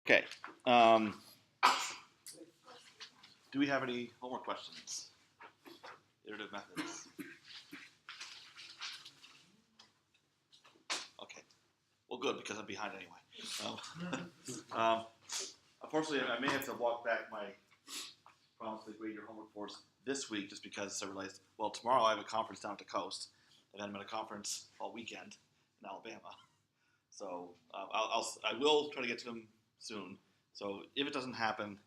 Okay. Do we have any homework questions? Iterative methods. Okay. Well, good, because I'm behind anyway. Unfortunately, I may have to walk back my promise to grade your homework for us this week, just because I realized, well, tomorrow I have a conference down at the coast, and then I'm at a conference all weekend in Alabama. So I will try to get to them soon. So if it doesn't happen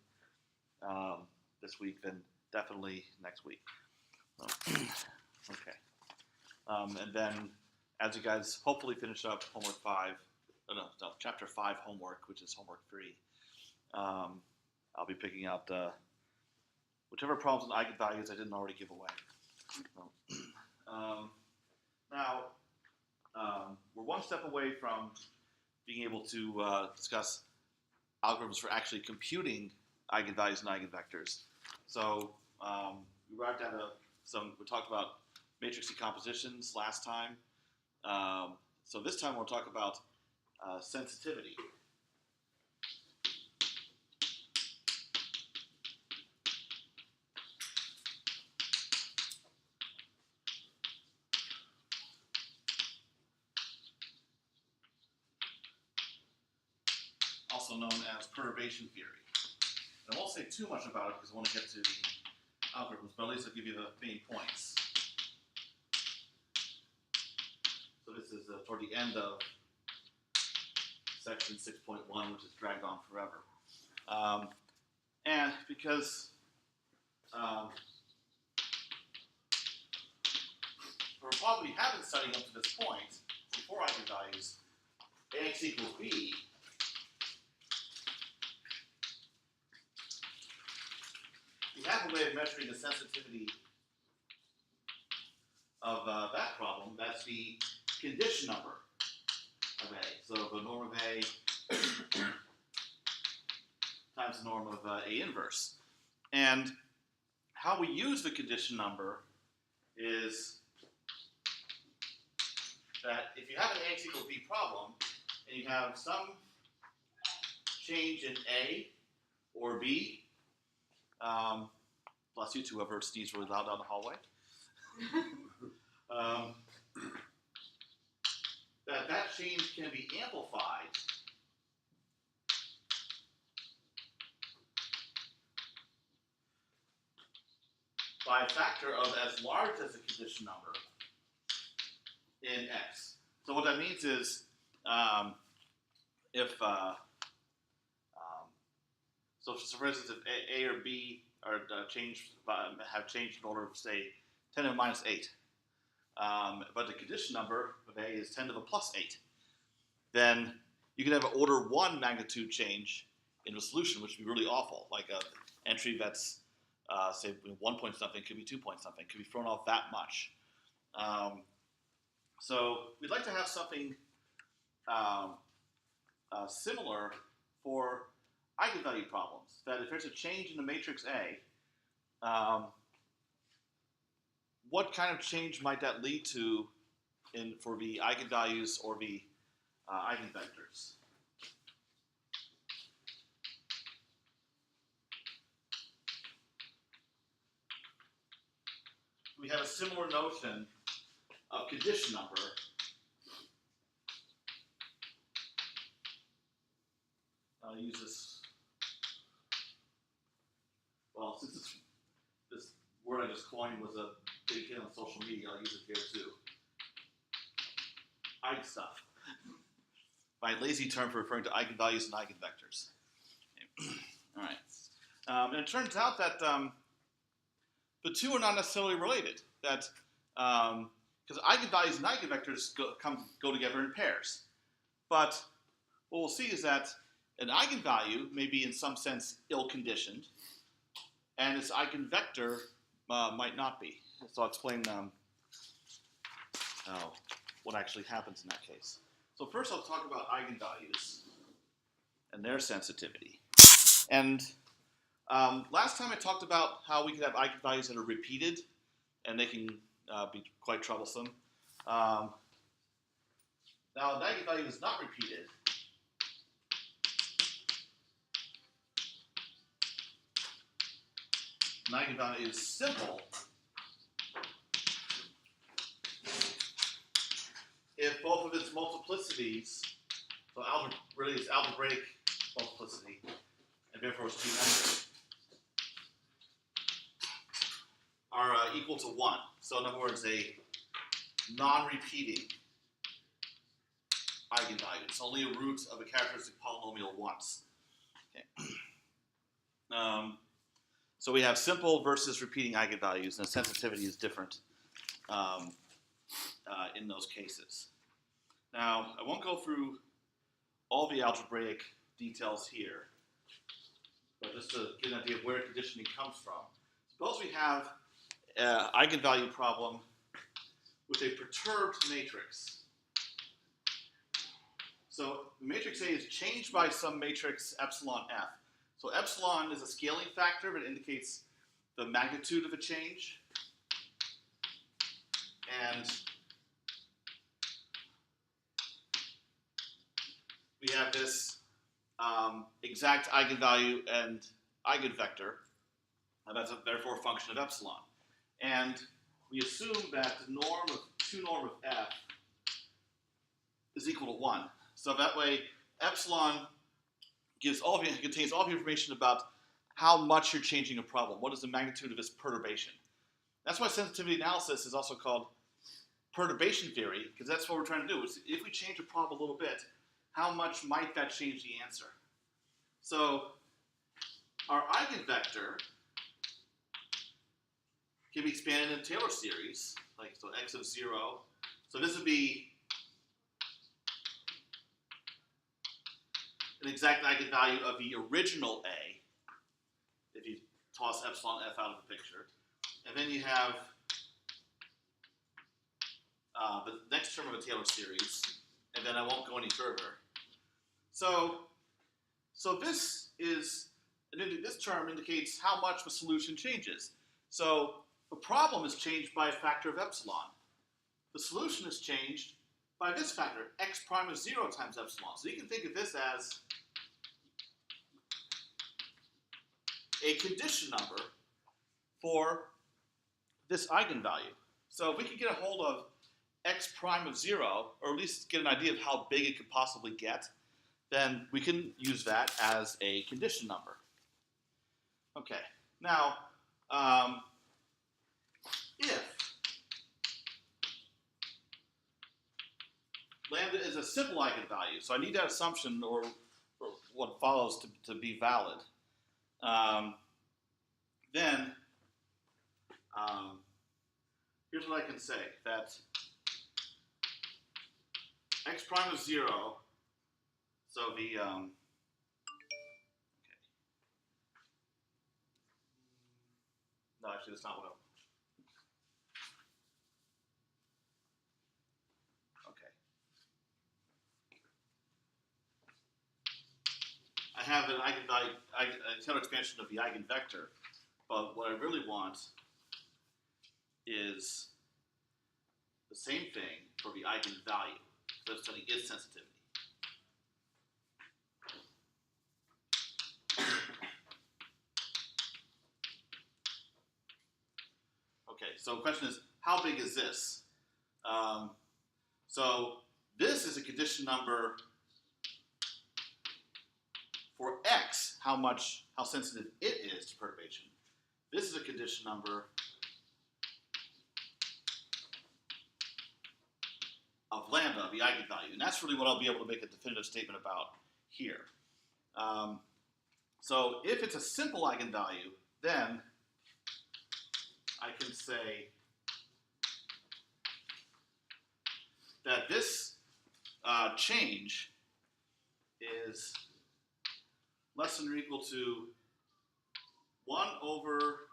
this week, then definitely next week. Okay. And then as you guys hopefully finish up homework 5, chapter 5 homework, which is homework 3, I'll be picking out whichever problems and eigenvalues I didn't already give away. Now, we're one step away from being able to discuss algorithms for actually computing eigenvalues and eigenvectors. So we arrived at we talked about matrix decompositions last time. So this time we'll talk about sensitivity. Also known as perturbation theory. And I won't say too much about it because I want to get to the algorithms, but at least I'll give you the main points. So this is toward the end of section 6.1, which is dragged on forever. And because for a problem we have been studying up to this point, before eigenvalues, AX equals B, we have a way of measuring the sensitivity of that problem. That's the condition number of A. So the norm of A times the norm of A inverse. And how we use the condition number is that if you have an AX equals B problem, and you have some change in A or B, bless you, whoever sneezed really loud down the hallway, that change can be amplified by a factor of as large as the condition number in X. So what that means is so for instance, if A or B are have changed in order of, say, 10 to the minus 8, but the condition number of A is 10 to the plus 8, then you could have an order 1 magnitude change in the solution, which would be really awful, like an entry that's, say, 1 point something, could be 2 point something, could be thrown off that much. So we'd like to have something similar for eigenvalue problems, that if there's a change in the matrix A, what kind of change might that lead to for the eigenvalues or the eigenvectors? We have a similar notion of condition number. I'll use this. Well, since this word I just coined was a big hit on social media, I'll use it here too. Eigen stuff. My lazy term for referring to eigenvalues and eigenvectors. All right. And it turns out that the two are not necessarily related. That because eigenvalues and eigenvectors go together in pairs. But what we'll see is that an eigenvalue may be in some sense ill-conditioned, and its eigenvector might not be. So I'll explain what actually happens in that case. So first I'll talk about eigenvalues and their sensitivity. And last time I talked about how we could have eigenvalues that are repeated, and they can be quite troublesome. Now an eigenvalue is not repeated. an eigenvalue is simple if both of its multiplicities, so really it's algebraic multiplicity, and therefore its geometric, are equal to 1. So in other words, a non-repeating eigenvalue. It's only a root of a characteristic polynomial once. Okay. So we have simple versus repeating eigenvalues, and the sensitivity is different in those cases. Now, I won't go through all the algebraic details here, but just to get an idea of where conditioning comes from. Suppose we have an eigenvalue problem with a perturbed matrix. So matrix A is changed by some matrix epsilon f. So epsilon is a scaling factor that indicates the magnitude of a change. And we have this exact eigenvalue and eigenvector, and that's therefore a function of epsilon. And we assume that the norm of 2 norm of f is equal to 1. So that way, epsilon contains all the information about how much you're changing a problem. What is the magnitude of this perturbation? That's why sensitivity analysis is also called perturbation theory, because that's what we're trying to do. Is if we change a problem a little bit, how much might that change the answer? So our eigenvector can be expanded in Taylor series, like so x of 0. So this would be an exact eigenvalue of the original A, if you toss epsilon f out of the picture. And then you have the next term of a Taylor series, and then I won't go any further. So this term indicates how much the solution changes. So the problem is changed by a factor of epsilon. The solution is changed by this factor, x prime of 0 times epsilon. So you can think of this as a condition number for this eigenvalue. So if we could get a hold of x prime of 0, or at least get an idea of how big it could possibly get, then we can use that as a condition number. Okay, now if lambda is a simple eigenvalue, so I need that assumption or what follows to be valid, then here's what I can say, that x prime of 0, so the, okay. No, actually that's not what I have an eigenvalue, a Taylor expansion of the eigenvector, but what I really want is the same thing for the eigenvalue. So I'm studying its sensitivity. Okay, so the question is, how big is this? So this is a condition number for x, how sensitive it is to perturbation. This is a condition number of lambda, the eigenvalue. And that's really what I'll be able to make a definitive statement about here. So if it's a simple eigenvalue, then I can say that this change is less than or equal to 1 over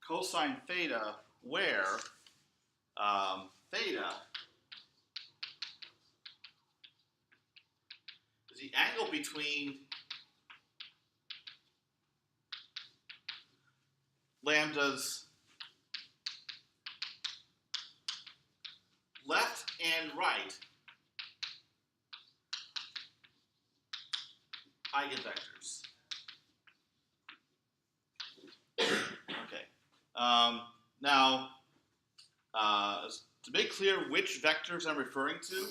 cosine theta, where theta is the angle between lambda's left and right eigenvectors. Now, to make clear which vectors I'm referring to,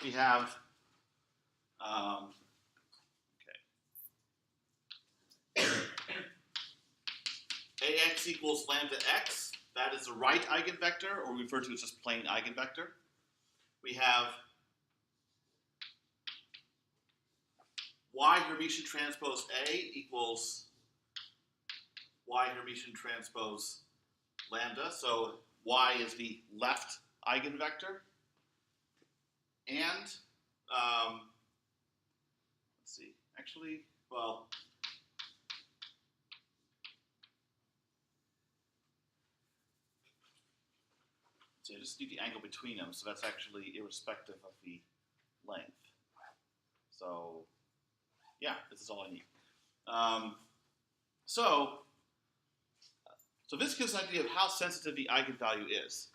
we have ax equals lambda x. That is the right eigenvector, or we refer to it as just plain eigenvector. We have y Hermitian transpose A equals y Hermitian transpose lambda. So y is the left eigenvector. And let's see, actually, well, so you just need the angle between them, so that's actually irrespective of the length. So, yeah, this is all I need. So this gives an idea of how sensitive the eigenvalue is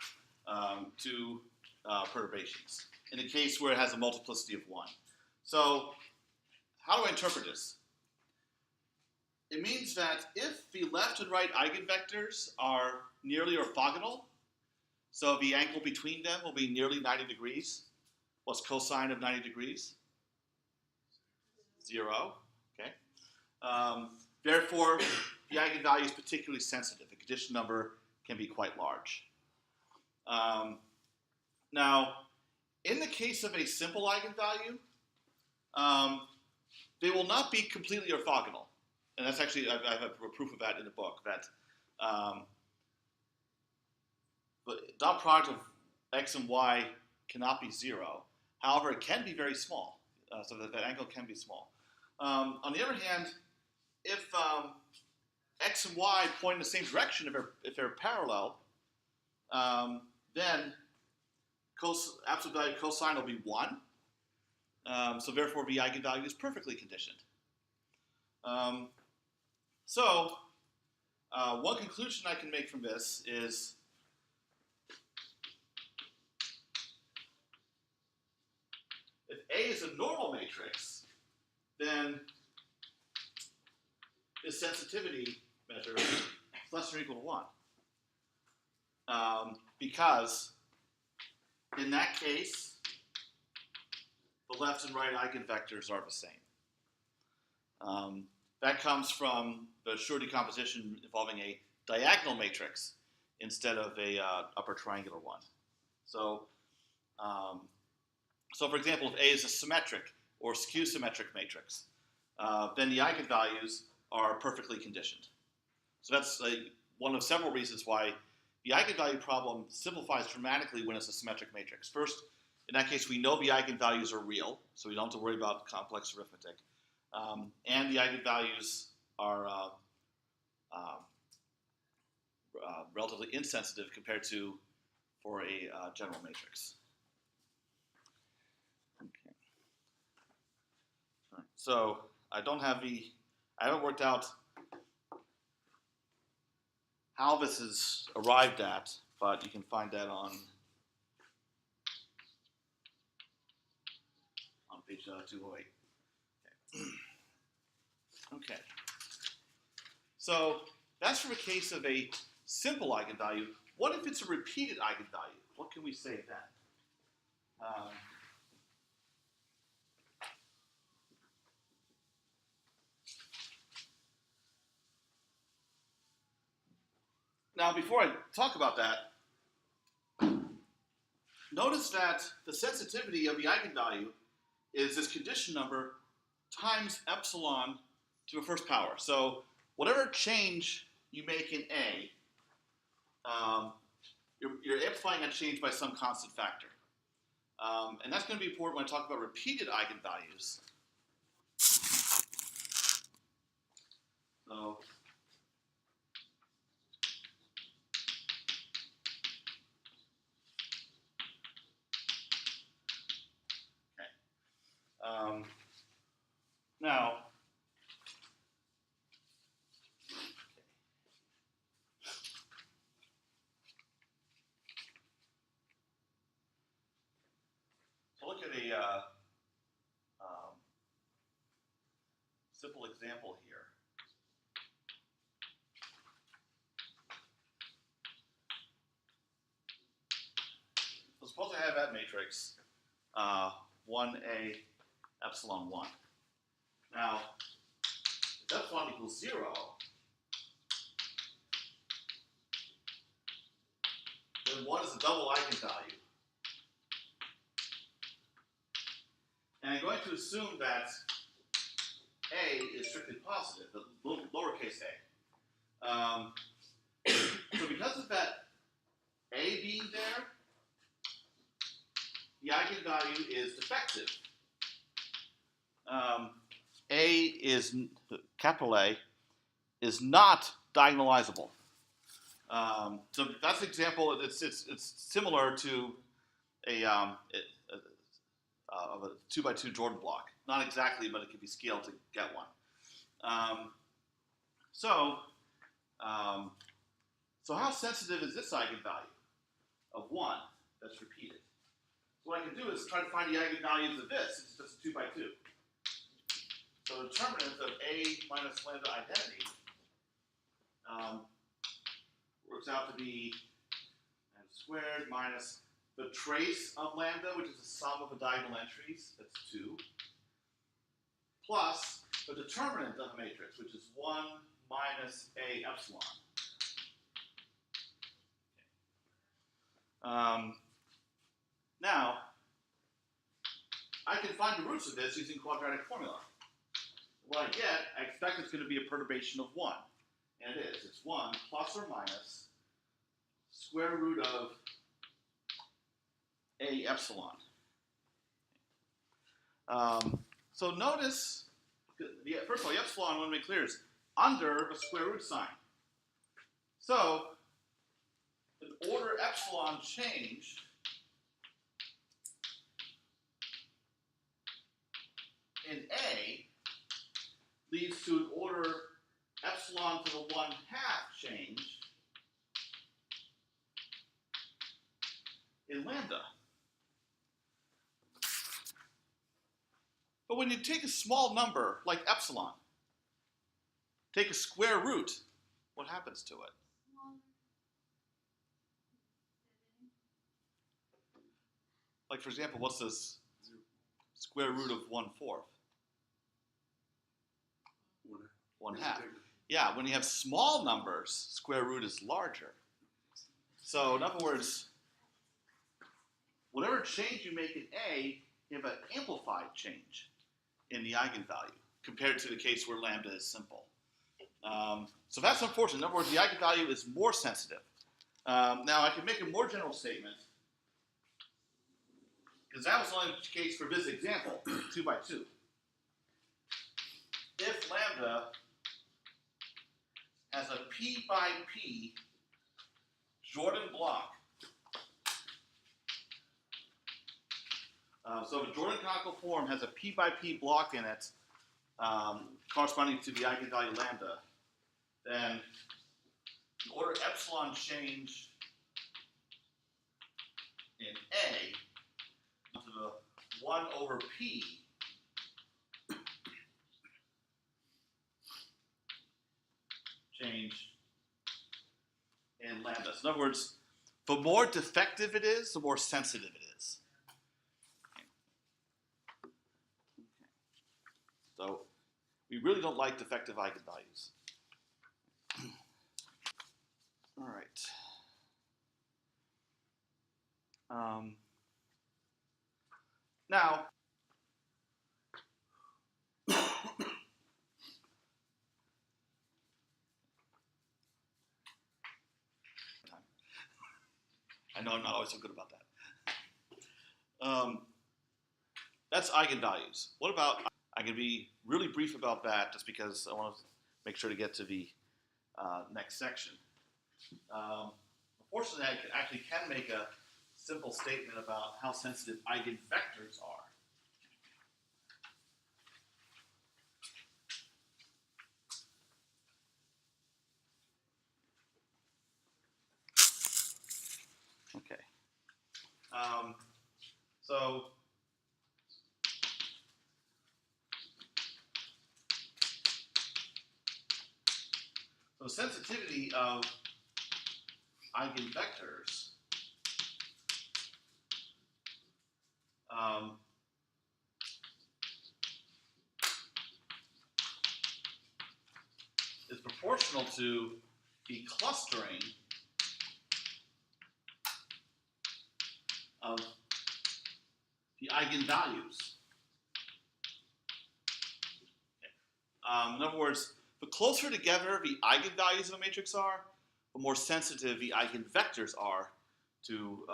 to perturbations in a case where it has a multiplicity of 1. So how do I interpret this? It means that if the left and right eigenvectors are nearly orthogonal, so the angle between them will be nearly 90 degrees. What's cosine of 90 degrees? 0. Okay. Therefore, the eigenvalue is particularly sensitive. The condition number can be quite large. Now, in the case of a simple eigenvalue, they will not be completely orthogonal. And that's actually, I have a proof of that in the book, that the dot product of x and y cannot be 0. However, it can be very small, so that angle can be small. On the other hand, if x and y point in the same direction, if they're parallel, then absolute value of cosine will be 1. So therefore, the eigenvalue is perfectly conditioned. So one conclusion I can make from this is if A is a normal matrix, then its sensitivity measure is less than or equal to 1. Because in that case, the left and right eigenvectors are the same. That comes from the Schur decomposition involving a diagonal matrix instead of a upper triangular one. So, so for example, if A is a symmetric or skew-symmetric matrix, then the eigenvalues are perfectly conditioned. So that's one of several reasons why the eigenvalue problem simplifies dramatically when it's a symmetric matrix. First, in that case, we know the eigenvalues are real, so we don't have to worry about complex arithmetic. And the eigenvalues are relatively insensitive compared to for a general matrix. Okay. All right. So I haven't worked out how this is arrived at, but you can find that on page 208. Okay. So that's for the case of a simple eigenvalue. What if it's a repeated eigenvalue? What can we say then? Now, before I talk about that, notice that the sensitivity of the eigenvalue is this condition number times epsilon to the first power. So whatever change you make in A, you're amplifying that change by some constant factor. And that's going to be important when I talk about repeated eigenvalues. So, now, so look at a simple example here. matrix 1A epsilon 1. Now, if epsilon equals 0, then 1 is a double eigenvalue. And I'm going to assume that A is strictly positive, the lowercase a. So because of that A being there, the eigenvalue is defective. A is, capital A, is not diagonalizable. So that's an example. It's similar to of a 2x2 Jordan block. Not exactly, but it can be scaled to get one. So how sensitive is this eigenvalue of 1 that's repeated? So what I can do is try to find the eigenvalues of this. It's just 2x2. So the determinant of A minus lambda identity works out to be n squared minus the trace of lambda, which is the sum of the diagonal entries, that's 2, plus the determinant of the matrix, which is 1 minus A epsilon. Now, I can find the roots of this using quadratic formula. What I get, I expect it's going to be a perturbation of 1. And it is. It's 1 plus or minus square root of A epsilon. So notice, first of all, the epsilon, I want to make clear, is under the square root sign. So, an order epsilon change in A leads to an order epsilon to the 1/2 change in lambda. But when you take a small number like epsilon, take a square root, what happens to it? Like, for example, what's this square root of 1/4? 1/2. Yeah, when you have small numbers, square root is larger. So in other words, whatever change you make in A, you have an amplified change in the eigenvalue compared to the case where lambda is simple. So that's unfortunate. In other words, the eigenvalue is more sensitive. Now I can make a more general statement, because that was only the case for this example, 2x2. If lambda has a p by p Jordan block, so if a Jordan canonical form has a p by p block in it corresponding to the eigenvalue lambda, then the order epsilon change in A to the 1/p change in lambda. So in other words, the more defective it is, the more sensitive it is. Okay. So we really don't like defective eigenvalues. All right. Now, I know I'm not always so good about that. That's eigenvalues. What about, I can be really brief about that just because I want to make sure to get to the next section. Unfortunately, I actually can make a simple statement about how sensitive eigenvectors are. Okay. So sensitivity of eigenvectors is proportional to the clustering of the eigenvalues. In other words, the closer together the eigenvalues of a matrix are, the more sensitive the eigenvectors are to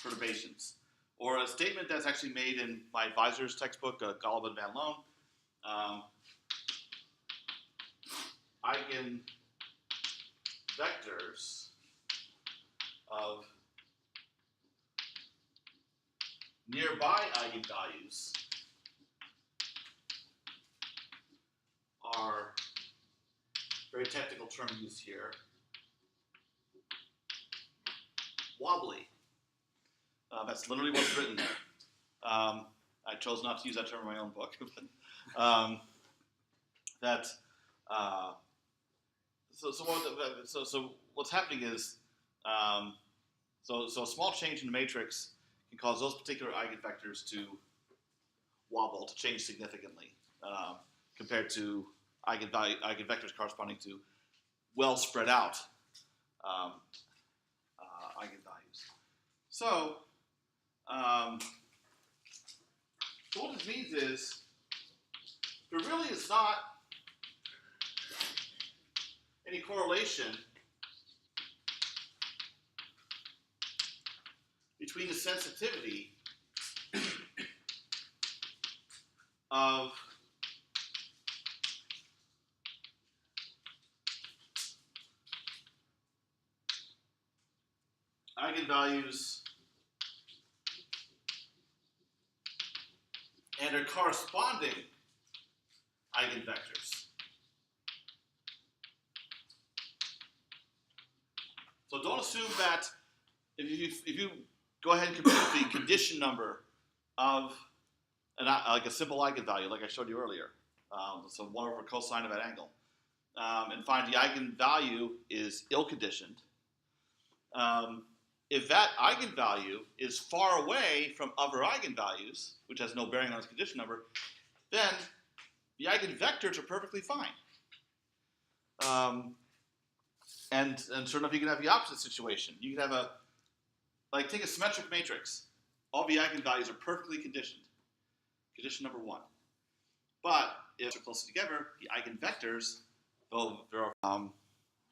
perturbations. Or a statement that's actually made in my advisor's textbook, Golub and Van Loan, eigenvectors of nearby eigenvalues are, very technical term used here, wobbly. That's literally what's written there. I chose not to use that term in my own book. So what's happening is, so a small change in the matrix can cause those particular eigenvectors to wobble, to change significantly, compared to eigenvectors corresponding to well spread out eigenvalues. So what this means is there really is not any correlation between the sensitivity of eigenvalues and their corresponding eigenvectors. So don't assume that if you go ahead and compute the condition number of like a simple eigenvalue, like I showed you earlier, so 1 over cosine of that angle, and find the eigenvalue is ill-conditioned. If that eigenvalue is far away from other eigenvalues, which has no bearing on its condition number, then the eigenvectors are perfectly fine. And sure enough, you can have the opposite situation. You can have take a symmetric matrix. All the eigenvalues are perfectly conditioned. Condition number 1. But if they're close together, the eigenvectors, though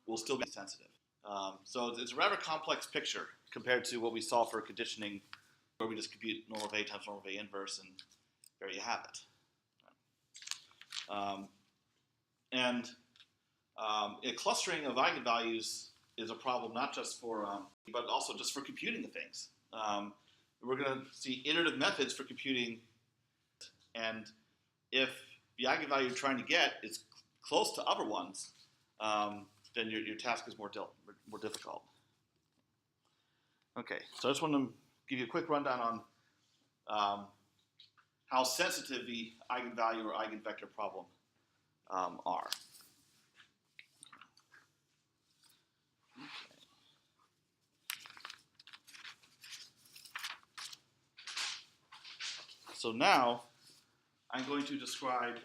will still be sensitive. So it's a rather complex picture compared to what we saw for conditioning, where we just compute normal of A times normal of A inverse, and there you have it. A clustering of eigenvalues is a problem not just for, but also just for computing the things. We're going to see iterative methods for computing, and if the eigenvalue you're trying to get is close to other ones, then your task is more difficult. Okay, so I just want to give you a quick rundown on how sensitive the eigenvalue or eigenvector problem are. So now I'm going to describe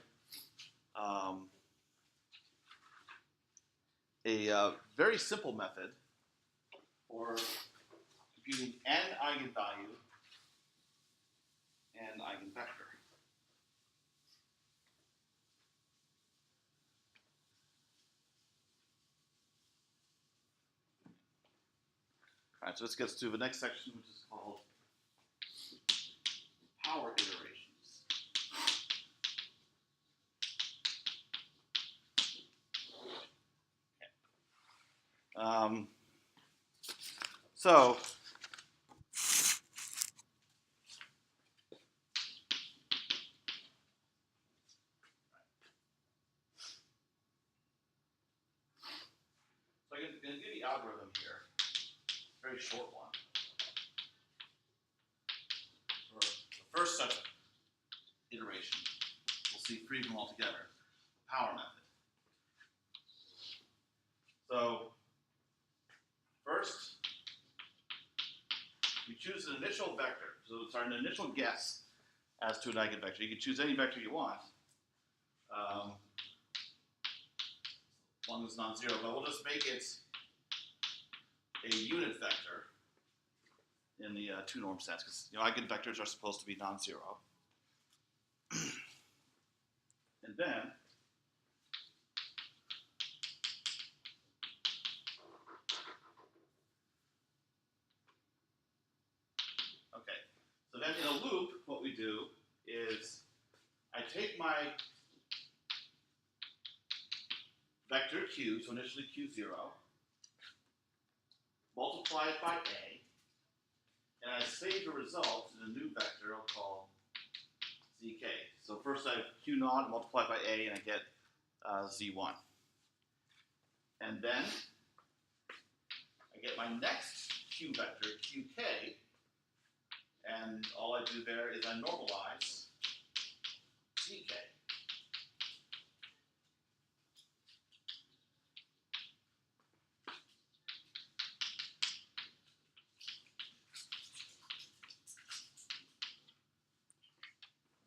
a very simple method for computing n eigenvalue and eigenvector. All right, so this gets to the next section, which is called power iterations. Okay. So I'm going to give the algorithm here, very short one. For the first such iteration, we'll see 3 of them all together. Power method. So first, you choose an initial vector. So it's an initial guess as to an eigenvector. You can choose any vector you want, as long as it's non-zero. But we'll just make it a unit vector in the two-norm sense, because eigenvectors are supposed to be non-zero. And then so then in a loop, what we do is I take my vector q, so initially q0, multiply it by a, and I save the result in a new vector I'll call zk. So first I have q0 multiplied by a, and I get z1. And then I get my next q vector, qk, and all I do there is I normalize zk.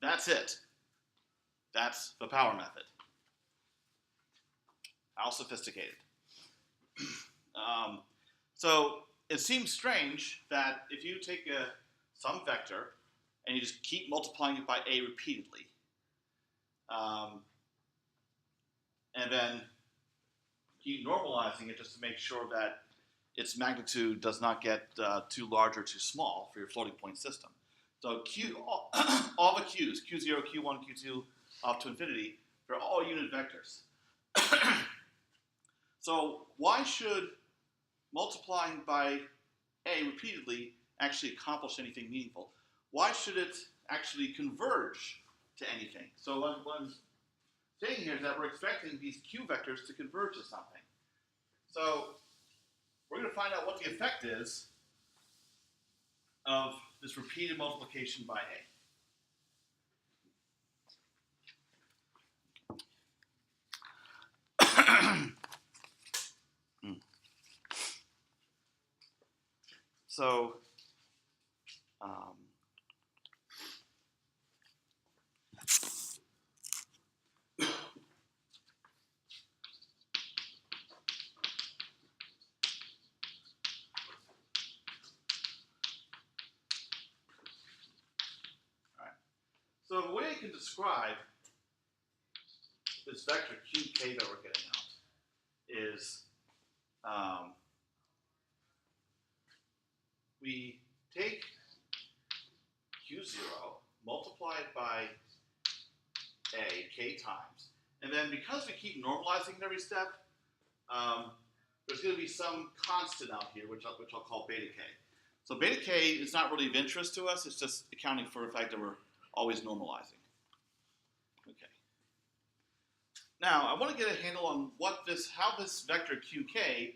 That's it. That's the power method. How sophisticated. So it seems strange that if you take some vector and you just keep multiplying it by a repeatedly, and then keep normalizing it just to make sure that its magnitude does not get too large or too small for your floating point system. So all the q's, q0, q1, q2, up to infinity, they're all unit vectors. So why should multiplying by a repeatedly actually accomplish anything meaningful? Why should it actually converge to anything? So what I'm saying here is that we're expecting these q vectors to converge to something. So we're going to find out what the effect is of this repeated multiplication by a. So, so the way I can describe this vector qk that we're getting out is we take q0, multiply it by a, k times, and then because we keep normalizing at every step, there's going to be some constant out here, which I'll call beta k. So beta k is not really of interest to us, it's just accounting for the fact that we're always normalizing. Okay. Now, I want to get a handle on how this vector qk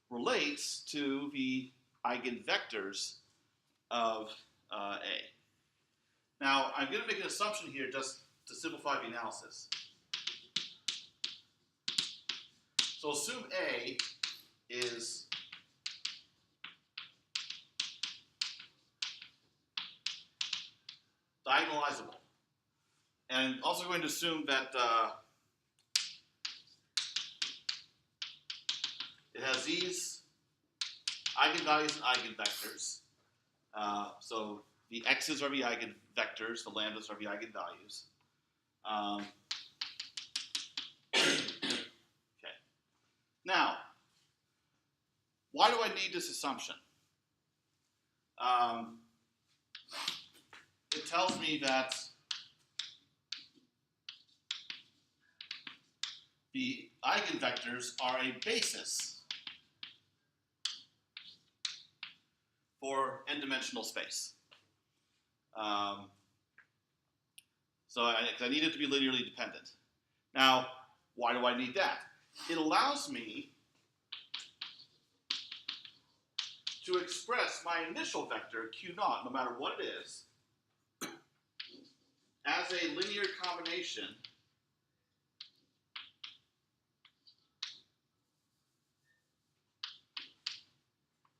relates to the eigenvectors of A. Now, I'm going to make an assumption here just to simplify the analysis. So assume A is diagonalizable. And also going to assume that it has these eigenvalues and eigenvectors. So the x's are the eigenvectors, the lambdas are the eigenvalues. Okay. Now, why do I need this assumption? It tells me that the eigenvectors are a basis for n-dimensional space. So I need it to be linearly dependent. Now, why do I need that? It allows me to express my initial vector, q0, no matter what it is, as a linear combination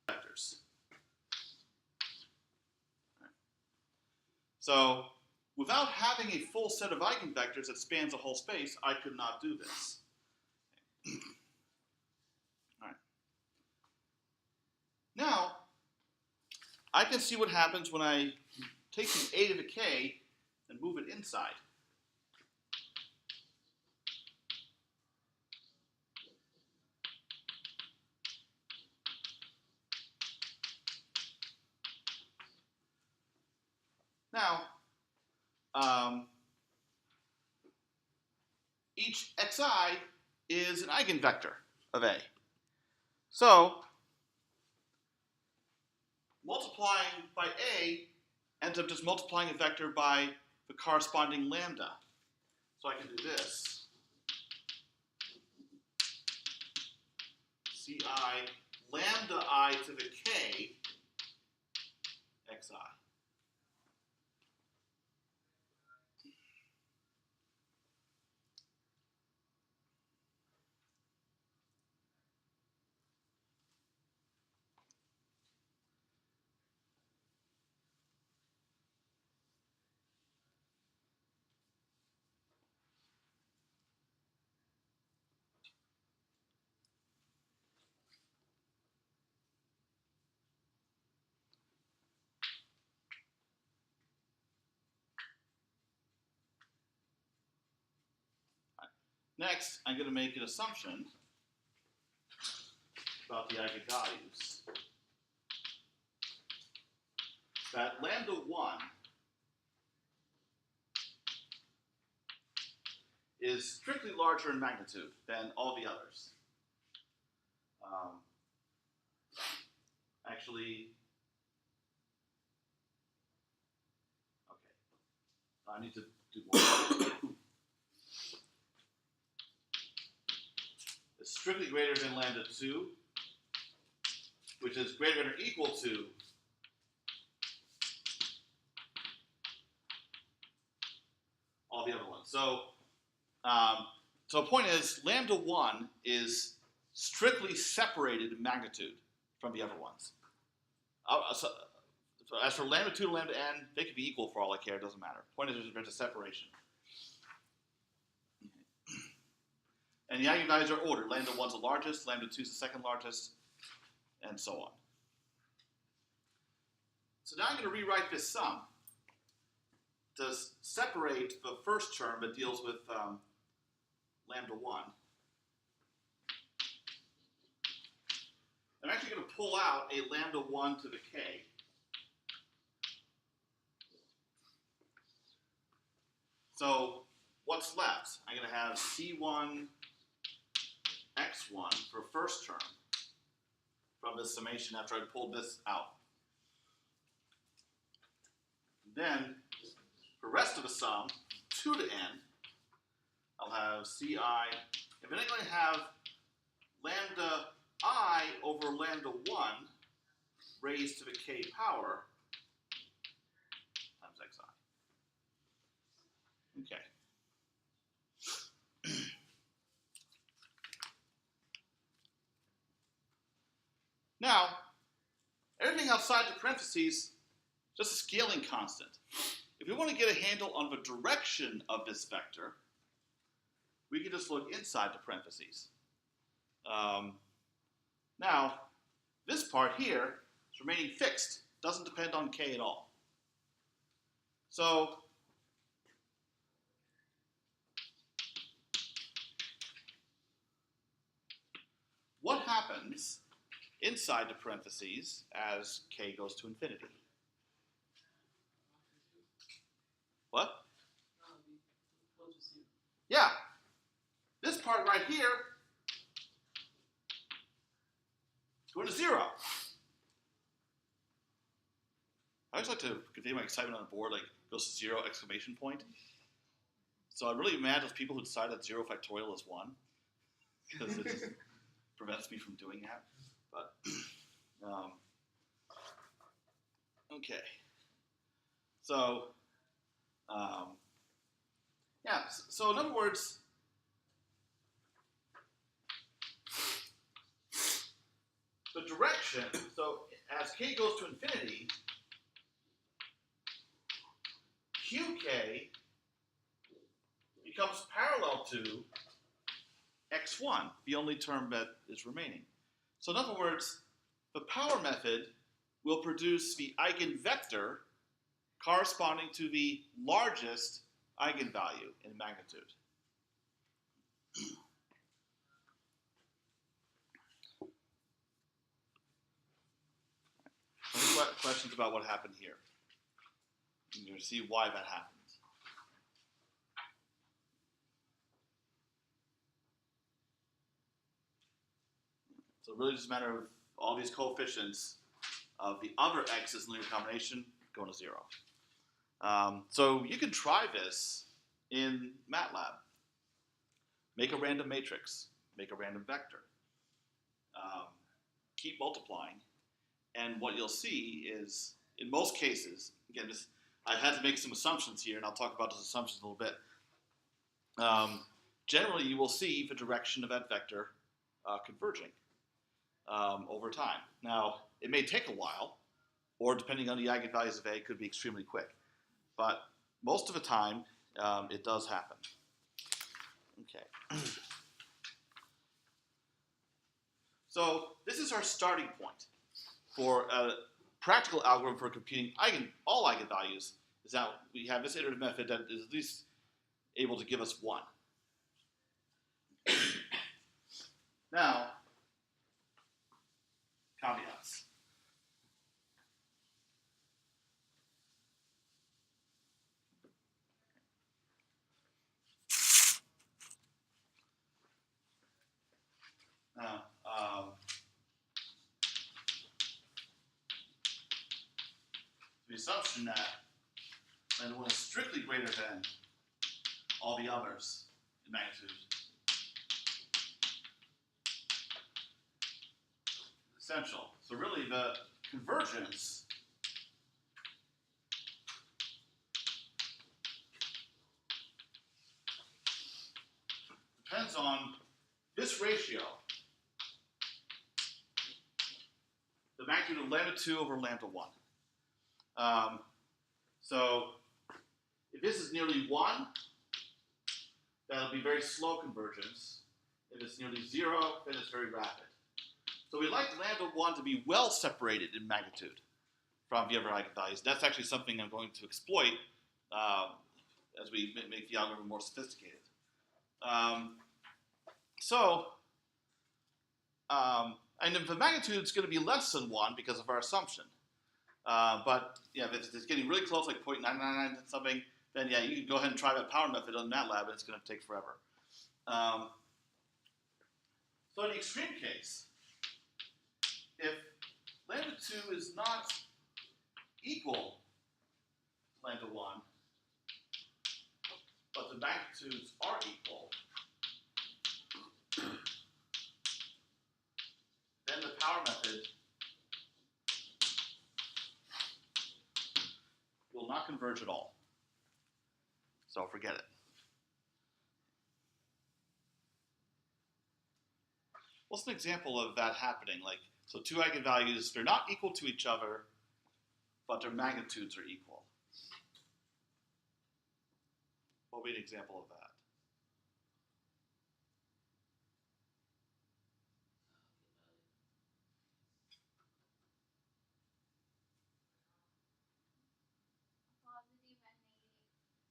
vectors. So without having a full set of eigenvectors that spans a whole space, I could not do this. All right. Now, I can see what happens when I take the a to the k and move it inside. Now, each xi is an eigenvector of A. So, multiplying by A ends up just multiplying a vector by the corresponding lambda. So I can do this. Ci lambda I to the k xi. Next, I'm going to make an assumption about the eigenvalues. That lambda 1 is strictly larger in magnitude than all the others. Actually, okay, I need to do more. It's strictly greater than lambda 2, which is greater than or equal to all the other ones. So the point is, lambda 1 is strictly separated in magnitude from the other ones. So as for lambda 2 to lambda n, they could be equal for all I care. It doesn't matter. The point is, there's a separation. And the eigenvalues are ordered. Lambda 1 is the largest, lambda 2 is the second largest, and so on. So now I'm going to rewrite this sum to separate the first term that deals with lambda 1. I'm actually going to pull out a lambda 1 to the k. So what's left? I'm going to have c1 x1 for first term from this summation after I pulled this out. Then, for the rest of the sum, 2 to n, I'll have ci, and then I'm going to have lambda I over lambda 1 raised to the k power times xi. Okay. Now, everything outside the parentheses, just a scaling constant. If we want to get a handle on the direction of this vector, we can just look inside the parentheses. Now, this part here is remaining fixed. Doesn't depend on k at all. So, what happens inside the parentheses as k goes to infinity? What? Yeah. This part right here is going to 0. I always like to convey my excitement on a board, like goes to 0 exclamation point. So I'm really mad at people who decide that 0 factorial is 1, because it just prevents me from doing that. But okay. So yeah. So in other words, the direction. So as k goes to infinity, qk becomes parallel to x1, the only term that is remaining. So in other words, the power method will produce the eigenvector corresponding to the largest eigenvalue in magnitude. Any questions about what happened here? You're going to see why that happened. So it really just a matter of all these coefficients of the other x's in linear combination going to 0. So you can try this in MATLAB. Make a random matrix, make a random vector, keep multiplying, and what you'll see is, in most cases, again, I've had to make some assumptions here, and I'll talk about those assumptions a little bit. Generally, you will see the direction of that vector converging over time. Now, it may take a while, or depending on the eigenvalues of A, it could be extremely quick. But most of the time, it does happen. Okay. So this is our starting point for a practical algorithm for computing all eigenvalues. Is that we have this iterative method that is at least able to give us 1. Now, caveats. Now, the assumption that lambda 1 is strictly greater than all the others in magnitude essential. So really the convergence depends on this ratio, the magnitude of lambda 2 over lambda 1. So if this is nearly 1, that'll be very slow convergence. If it's nearly 0, then it's very rapid. So we like lambda 1 to be well separated in magnitude from the other eigenvalues. That's actually something I'm going to exploit as we make the algorithm more sophisticated. And if the magnitude is going to be less than 1 because of our assumption. But yeah, if it's getting really close, like 0.999 something, then yeah, you can go ahead and try that power method on MATLAB, and it's going to take forever. So in the extreme case, if lambda 2 is not equal to lambda 1, but the magnitudes are equal, then the power method will not converge at all. So forget it. What's an example of that happening? Like, so two eigenvalues, they're not equal to each other, but their magnitudes are equal. What would be an example of that?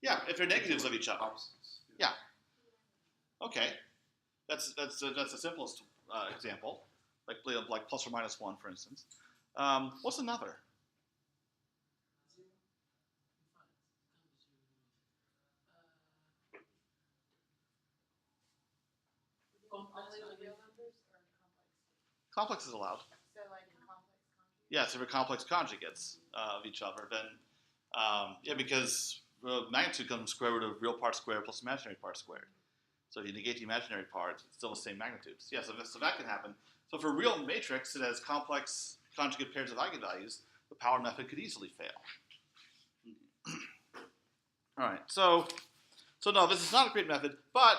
Yeah, if they're negatives of each other. Yeah. Okay. That's the simplest example, like plus or minus 1, for instance. What's another? Complex is allowed. So like in complex conjugates? Yeah, so for complex conjugates of each other, then yeah, because magnitude comes from square root of real part squared plus imaginary part squared. So if you negate the imaginary part, it's still the same magnitudes. Yeah, so that can happen. So for a real matrix that has complex conjugate pairs of eigenvalues, the power method could easily fail. All right, so no, this is not a great method, but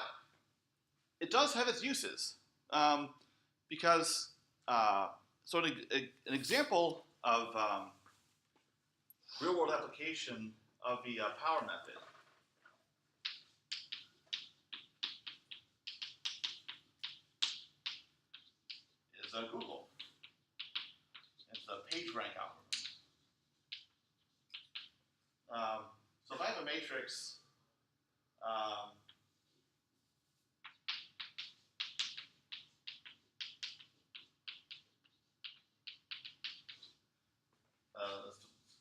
it does have its uses because so an example of real-world application of the power method is Google. It's a PageRank algorithm. So if I have a matrix,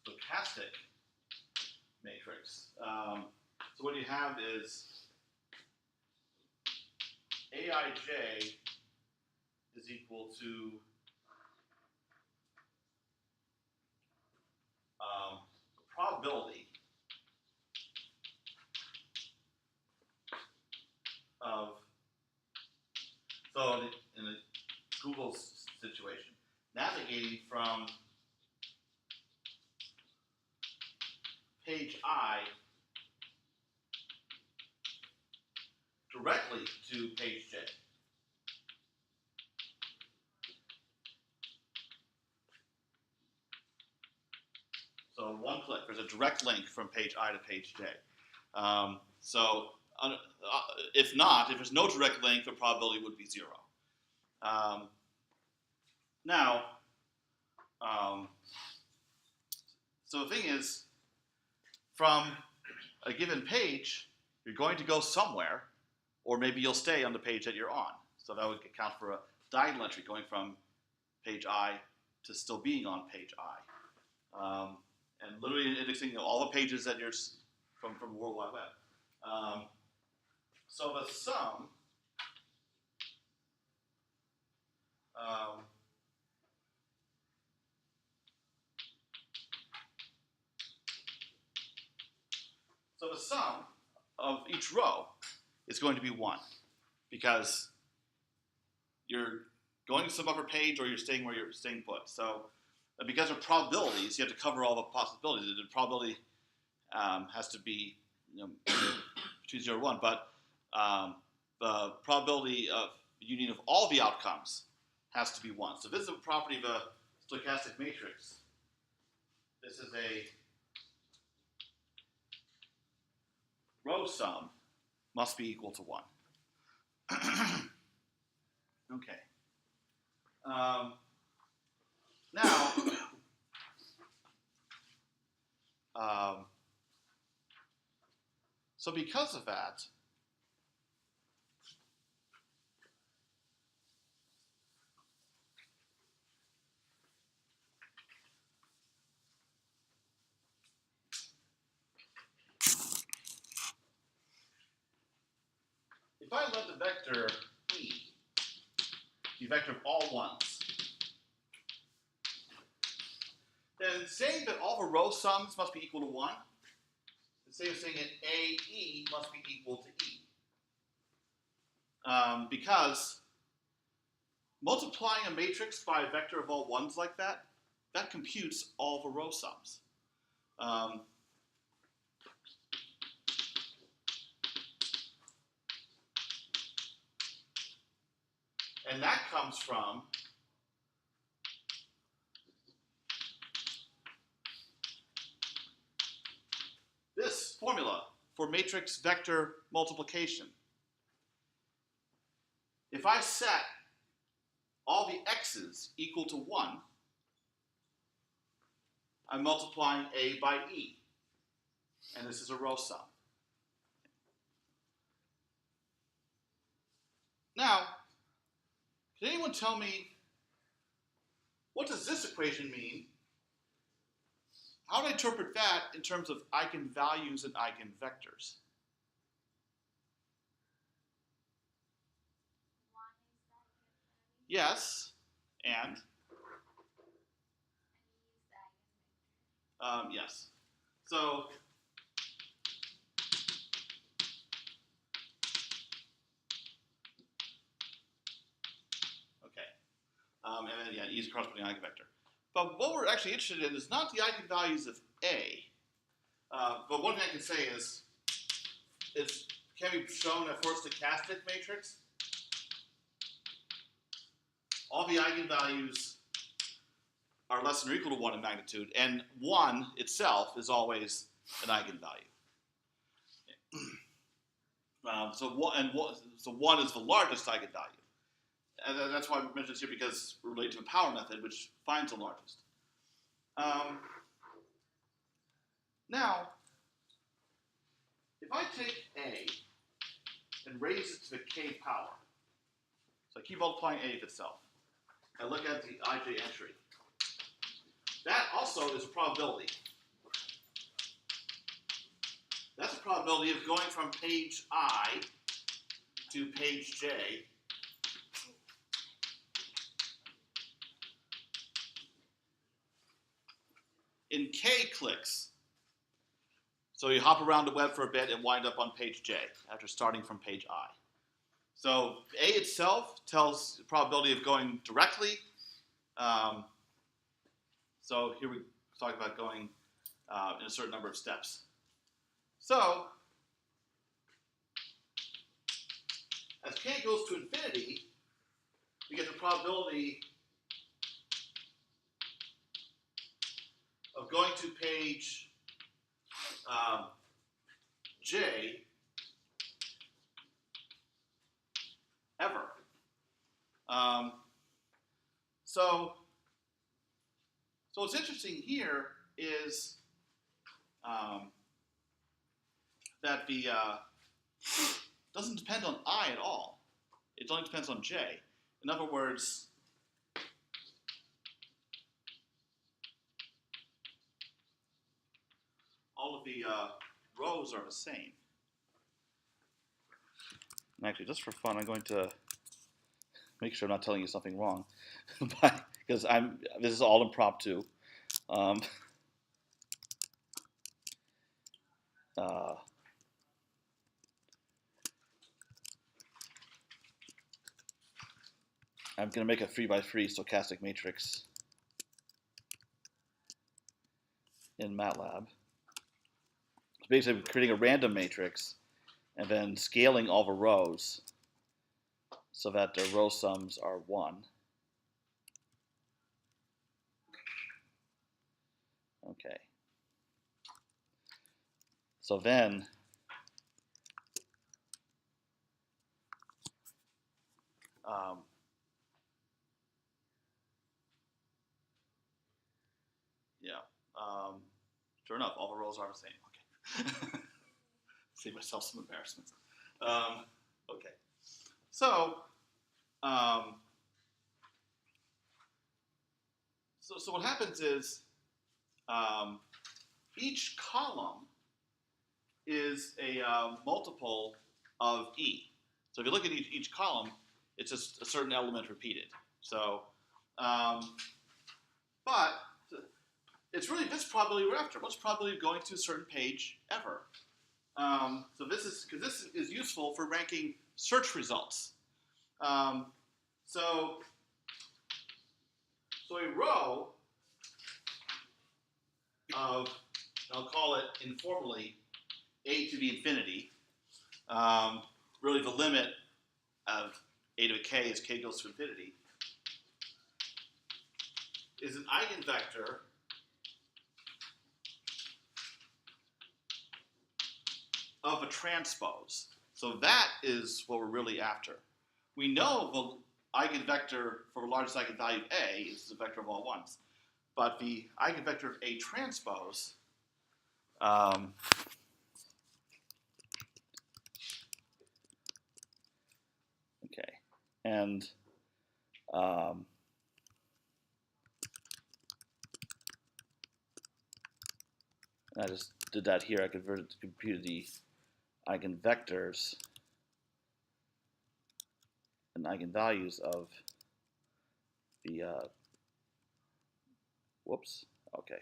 stochastic matrix. So what you have is Aij is equal to probability of, so in the Google situation, navigating from page I directly to page J. So one click, there's a direct link from page I to page J. If not, if there's no direct link, the probability would be 0. So the thing is, from a given page, you're going to go somewhere, or maybe you'll stay on the page that you're on. So that would account for a diagonal entry going from page I to still being on page I. And literally indexing all the pages that you're from the World Wide Web. So the sum of each row is going to be 1, because you're going to some upper page or you're staying where you're staying put. So because of probabilities, you have to cover all the possibilities. The probability has to be between 0 and 1, but the probability of union of all the outcomes has to be 1. So this is a property of a stochastic matrix. This is a row sum must be equal to 1. Okay. Now, so because of that, if I let the vector E be vector of all ones, then saying that all the row sums must be equal to 1, the same as saying that AE must be equal to E. Because multiplying a matrix by a vector of all ones like that, that computes all the row sums. And that comes from this formula for matrix vector multiplication. If I set all the x's equal to 1, I'm multiplying A by E. And this is a row sum. Now, can anyone tell me, what does this equation mean? How do I interpret that in terms of eigenvalues and eigenvectors? Yes, and? Yes. So, okay. And then, yeah, E is a corresponding eigenvector. But what we're actually interested in is not the eigenvalues of A. But one thing I can say is, it can be shown for a stochastic matrix. All the eigenvalues are less than or equal to 1 in magnitude, and 1 itself is always an eigenvalue. So one is the largest eigenvalue. And that's why I mentioned this here, because we're related to a power method, which finds the largest. Now, if I take A and raise it to the k power, so I keep multiplying A with itself, I look at the ij entry. That also is a probability. That's a probability of going from page I to page J in k clicks. So you hop around the web for a bit and wind up on page J after starting from page I. So A itself tells the probability of going directly. So here we talk about going in a certain number of steps. So as k goes to infinity, we get the probability of going to page J ever. So what's interesting here is that the doesn't depend on I at all. It only depends on J. In other words, all of the rows are the same. And actually, just for fun, I'm going to make sure I'm not telling you something wrong, because this is all impromptu. I'm going to make a 3x3 stochastic matrix in MATLAB. So basically, I'm creating a random matrix and then scaling all the rows so that the row sums are 1. Okay. So then sure enough, all the rows are the same. Okay. Save myself some embarrassment. Okay. So, so what happens is each column is a multiple of E. So if you look at each column, it's just a certain element repeated. So, but it's really this probability we're after. What's probability of going to a certain page ever? So this is useful for ranking search results. So a row of, I'll call it informally, a to the infinity. Really the limit of a to k as k goes to infinity, is an eigenvector of a transpose. So that is what we're really after. We know the eigenvector for the largest eigenvalue A is the vector of all ones. But the eigenvector of A transpose okay, and I just did that here. I computed the eigenvectors and eigenvalues of the whoops. Okay.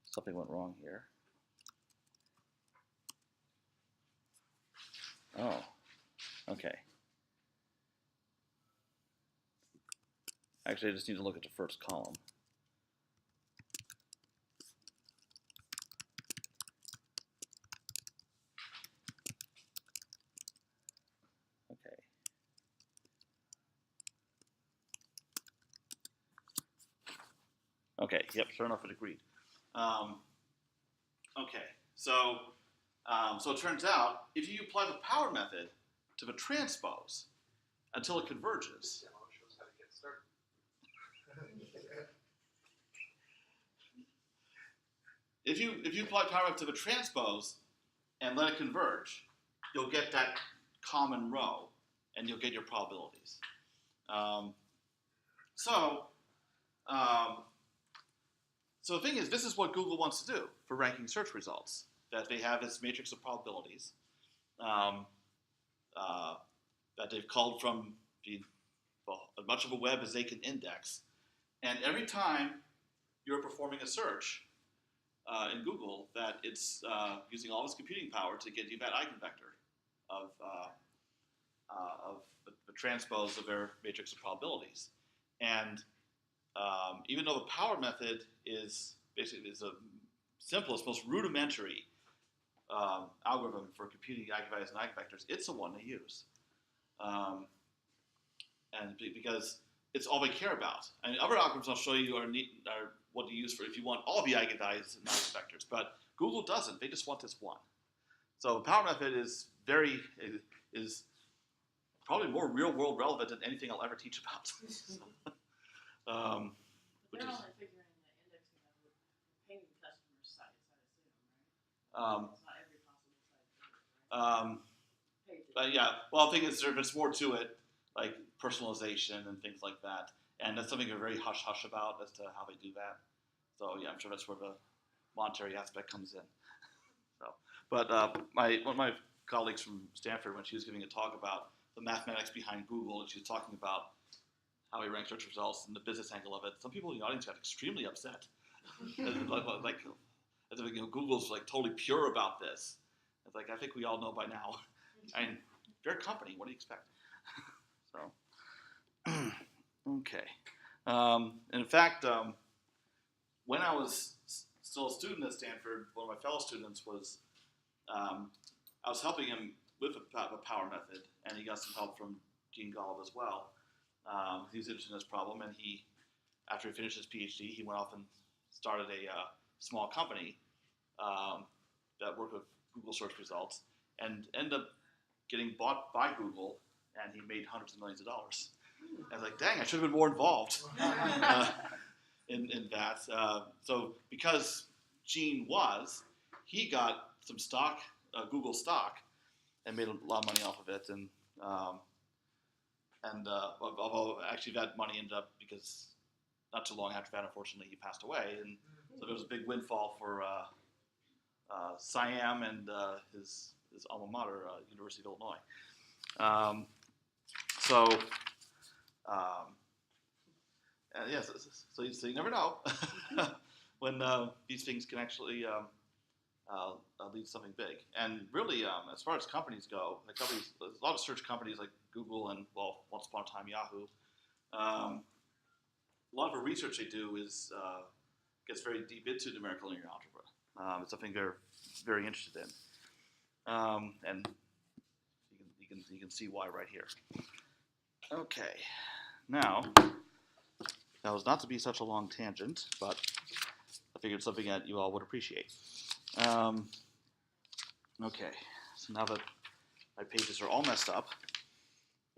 Something went wrong here. Oh, okay. Actually, I just need to look at the first column. Okay. Okay, yep, sure enough, it agreed. Okay, so it turns out if you apply the power method to the transpose until it converges, This demo shows how to get started. if you apply power method to the transpose and let it converge, you'll get that common row, and you'll get your probabilities. So the thing is, this is what Google wants to do for ranking search results. That they have this matrix of probabilities that they've culled from as much of a web as they can index. And every time you're performing a search in Google, that it's using all this computing power to get you that eigenvector of the transpose of their matrix of probabilities. And even though the power method is basically the simplest, most rudimentary algorithm for computing eigenvalues and eigenvectors, it's the one they use. And because it's all they care about. I mean, other algorithms I'll show you are what to use for if you want all the eigenvalues and eigenvectors, but Google doesn't. They just want this one. So the power method is probably more real-world relevant than anything I'll ever teach about. But they're only figuring the indexing of the paying customers' sites, I assume, right? It's not every possible site, right? Yeah, well, the thing is, there's more to it, like personalization and things like that. And that's something they're very hush-hush about as to how they do that. So yeah, I'm sure that's where the monetary aspect comes in. But one of my colleagues from Stanford, when she was giving a talk about the mathematics behind Google, and she was talking about how we rank search results and the business angle of it, some people in the audience got extremely upset. like Google's like totally pure about this. It's like, I think we all know by now. I mean, they're a company. What do you expect? So, okay. In fact, when I was still a student at Stanford, one of my fellow students was, I was helping him with the power method, and he got some help from Gene Golub as well. He was interested in this problem, and after he finished his PhD, he went off and started a small company that worked with Google search results, and ended up getting bought by Google, and he made hundreds of millions of dollars. I was like, dang, I should have been more involved in that. So because Gene he got some stock, Google stock, and made a lot of money off of it. And although actually that money ended up, because not too long after that, unfortunately, he passed away. And so there was a big windfall for Siam and his alma mater, University of Illinois. Yes, so you never know when these things can actually lead to something big. And really, as far as companies go, there's a lot of search companies like Google and, well, once upon a time Yahoo. A lot of the research they do gets very deep into numerical linear algebra. It's something they're very interested in, and you can see why right here. Okay, now that was not to be such a long tangent, but I figured something that you all would appreciate. Okay, so now that my pages are all messed up,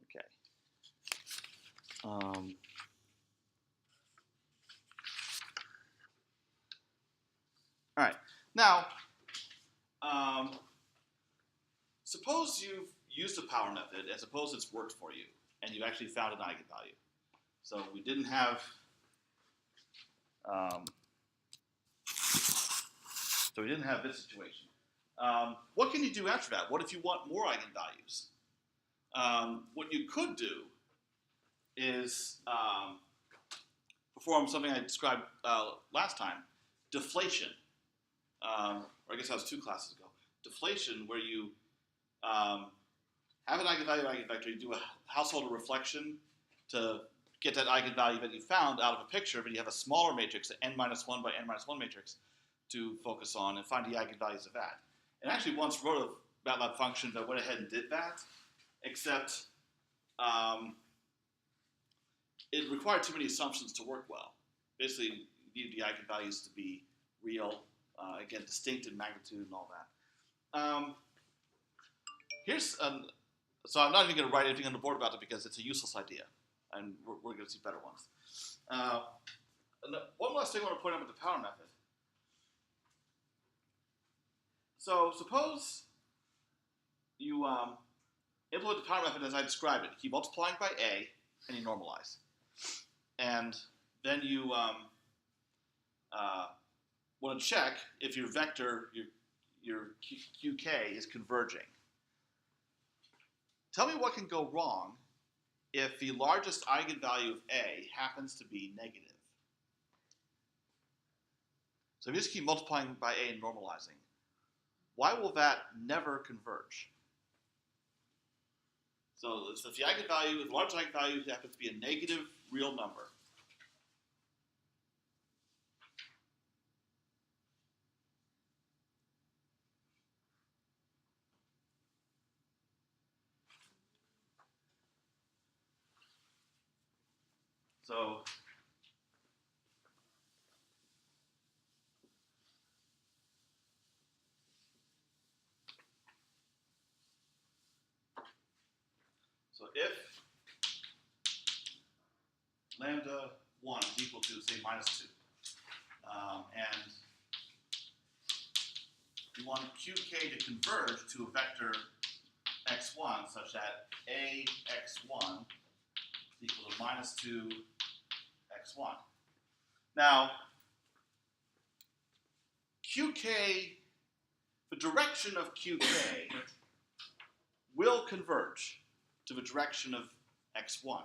okay. All right, now, suppose you've used the power method and suppose it's worked for you and you've actually found an eigenvalue. So we didn't have, this situation. What can you do after that? What if you want more eigenvalues? What you could do is perform something I described last time, deflation. Or I guess that was 2 classes ago. Deflation, where you have an eigenvector, you do a household reflection to get that eigenvalue that you found out of a picture, but you have a smaller matrix, an n-1 by n-1 matrix, to focus on and find the eigenvalues of that. And actually once wrote a MATLAB function that went ahead and did that, except it required too many assumptions to work well. Basically, need the eigenvalues to be real, again, distinct in magnitude and all that. So I'm not even going to write anything on the board about it because it's a useless idea, and we're going to see better ones. And one last thing I want to point out with the power method. So suppose you implement the power method as I described it. You keep multiplying by a, and you normalize. And then you want to check if your vector, your qk, is converging. Tell me what can go wrong if the largest eigenvalue of a happens to be negative. So if you just keep multiplying by a and normalizing, why will that never converge? So if the eigenvalue, the largest eigenvalue happens to be a negative real number, so if lambda 1 is equal to, say, minus 2, and you want qk to converge to a vector x1 such that ax1 is equal to minus 2 x1. Now, qk, the direction of qk will converge to the direction of x1.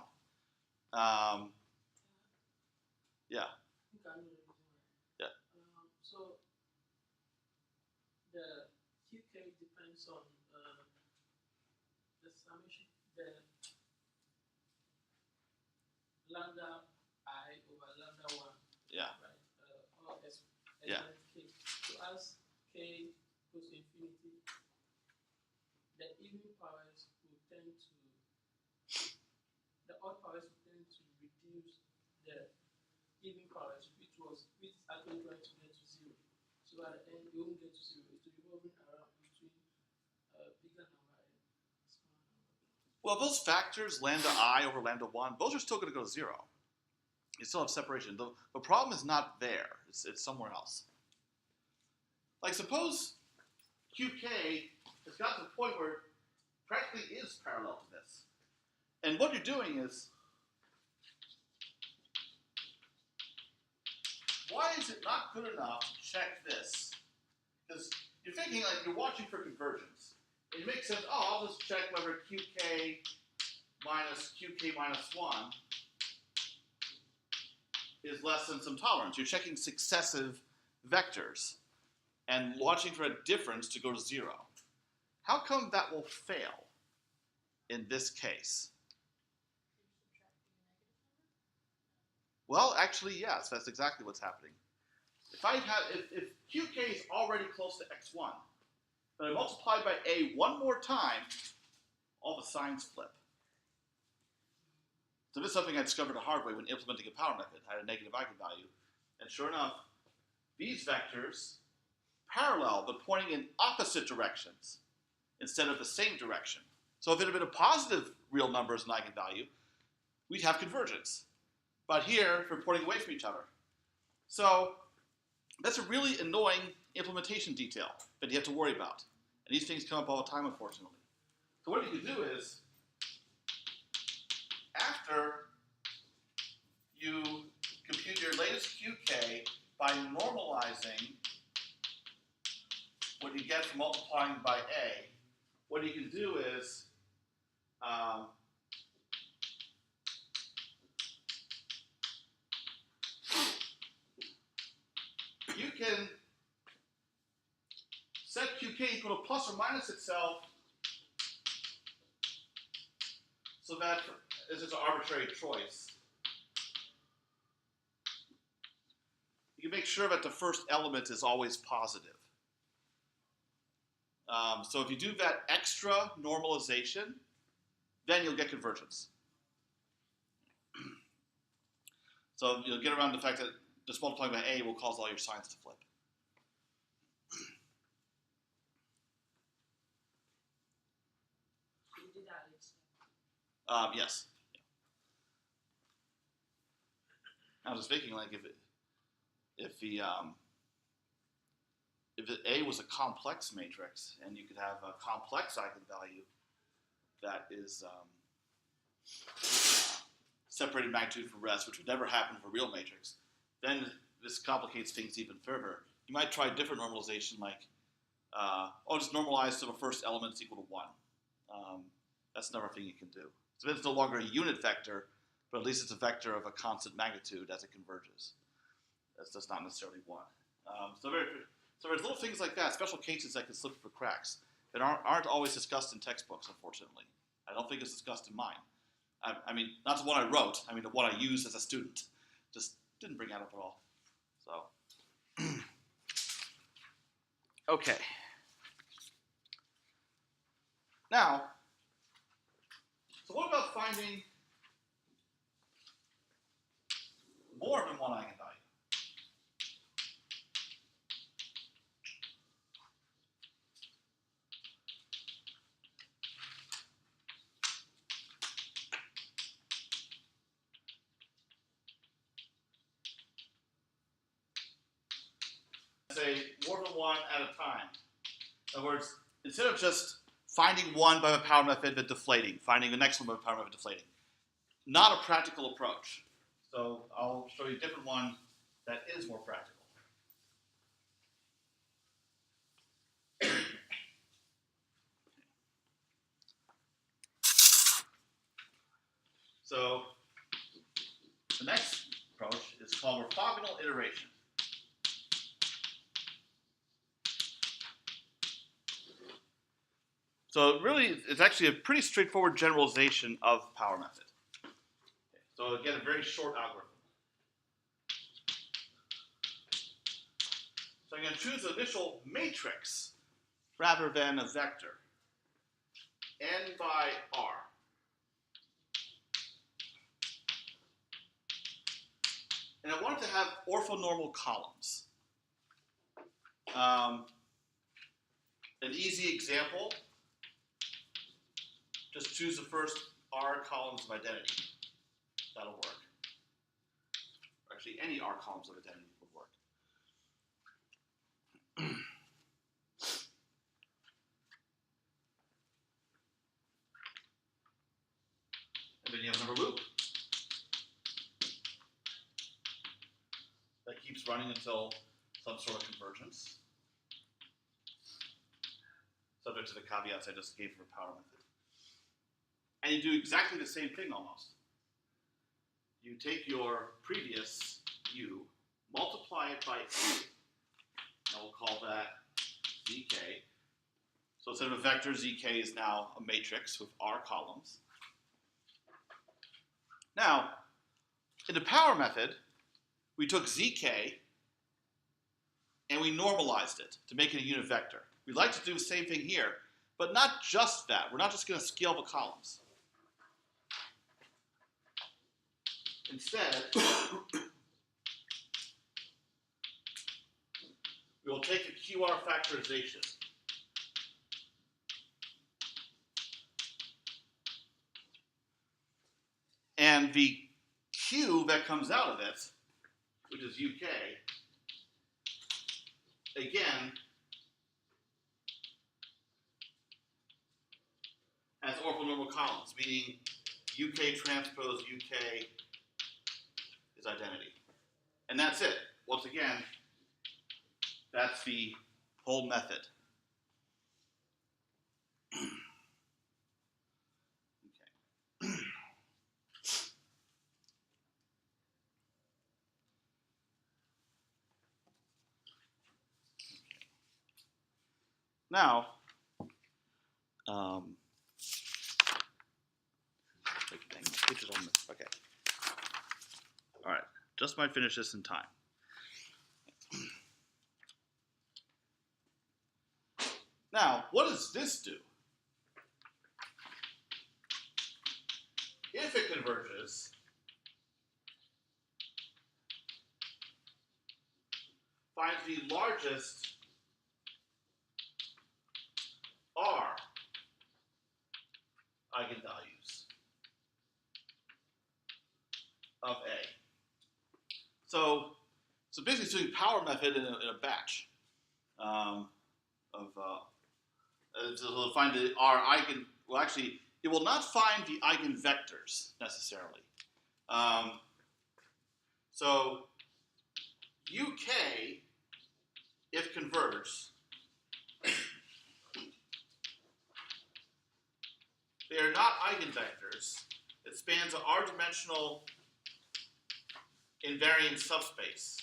Yeah. Yeah. So the qk depends on the summation, the lambda I over lambda 1. Yeah. Right. Or s Yeah. k. So as k goes to infinity, the even powers will tend to, the odd powers will tend to reduce the even powers, which is actually going to get to 0. So at the end, you won't get to 0. It will be moving around between bigger number and smaller number. Well, those factors, lambda I over lambda 1, those are still going to go to 0. You still have separation. The problem is not there. It's somewhere else. Like, suppose qk has got to the point where it practically is parallel to this. And what you're doing is, why is it not good enough to check this? Because you're thinking like you're watching for convergence. It makes sense, I'll just check whether qk minus 1 is less than some tolerance. You're checking successive vectors and watching for a difference to go to 0. How come that will fail in this case? Well, actually, yes, that's exactly what's happening. If qk is already close to x1, but I multiply by a one more time, all the signs flip. So this is something I discovered the hard way when implementing a power method. I had a negative eigenvalue, and sure enough, these vectors parallel but pointing in opposite directions instead of the same direction. So if it had been a positive real number as an eigenvalue, we'd have convergence. But here, we're pointing away from each other. So that's a really annoying implementation detail that you have to worry about. And these things come up all the time, unfortunately. So what you can do is, after you compute your latest qk by normalizing what you get from multiplying by a, what you can do is you can set qk equal to plus or minus itself so that this is an arbitrary choice. You can make sure that the first element is always positive. So if you do that extra normalization, then you'll get convergence. So you'll get around the fact that just multiplying by A will cause all your signs to flip. You do that each step. Yes. I was thinking, like, if A was a complex matrix, and you could have a complex eigenvalue that is separated magnitude from rest, which would never happen for real matrix, then this complicates things even further. You might try different normalization, like, just normalize to the first elements equal to 1. That's another thing you can do. So it's no longer a unit vector, but at least it's a vector of a constant magnitude as it converges. That's just not necessarily 1. So there's little things like that, special cases that can slip through cracks, that aren't always discussed in textbooks, unfortunately. I don't think it's discussed in mine. I mean, not the one I wrote, I mean the one I used as a student. Just didn't bring that up at all. So, okay. Now, so what about finding more than one eigenvalue? Say more than one at a time. In other words, instead of just finding one by the power method but deflating, finding the next one by the power method deflating. Not a practical approach. So I'll show you a different one that is more practical. So the next approach is called orthogonal iteration. So really, it's actually a pretty straightforward generalization of power method. Okay. So again, a very short algorithm. So I'm going to choose an initial matrix rather than a vector. N by R. And I want it to have orthonormal columns. An easy example, just choose the first R columns of identity. That'll work. Or actually, any R columns of identity would work. And then you have another loop that keeps running until some sort of convergence, subject to the caveats I just gave for power method. And you do exactly the same thing almost. You take your previous U, multiply it by A, and we'll call that ZK. So instead of a vector, ZK is now a matrix with R columns. Now, in the power method, we took ZK and we normalized it to make it a unit vector. We'd like to do the same thing here, but not just that. We're not just going to scale the columns. Instead, we will take a QR factorization. And the Q that comes out of it, which is UK, again, has orthonormal columns, meaning UK transpose UK is identity. And that's it. Once again, that's the whole method. Okay. Now, dang, my page is on this. Okay. All right. Just might finish this in time. Now, what does this do? If it converges, finds the largest R eigenvalues of A. So basically it's doing power method in a batch to find the R eigen. Well, actually, it will not find the eigenvectors necessarily. So UK, if converged, they are not eigenvectors. It spans an R-dimensional invariant subspace.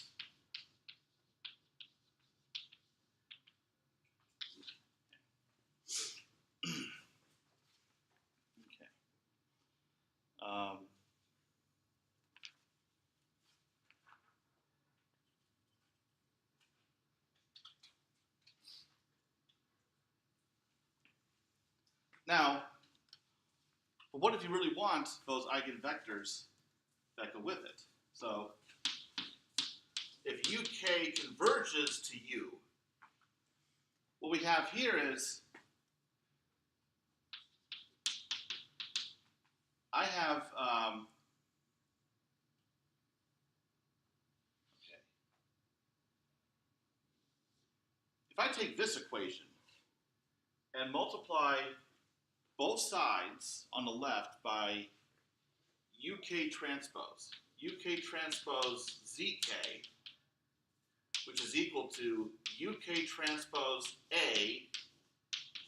Okay. Now, but what if you really want those eigenvectors that go with it? So, if UK converges to U, what we have here is I have okay. If I take this equation and multiply both sides on the left by UK transpose ZK, which is equal to UK transpose A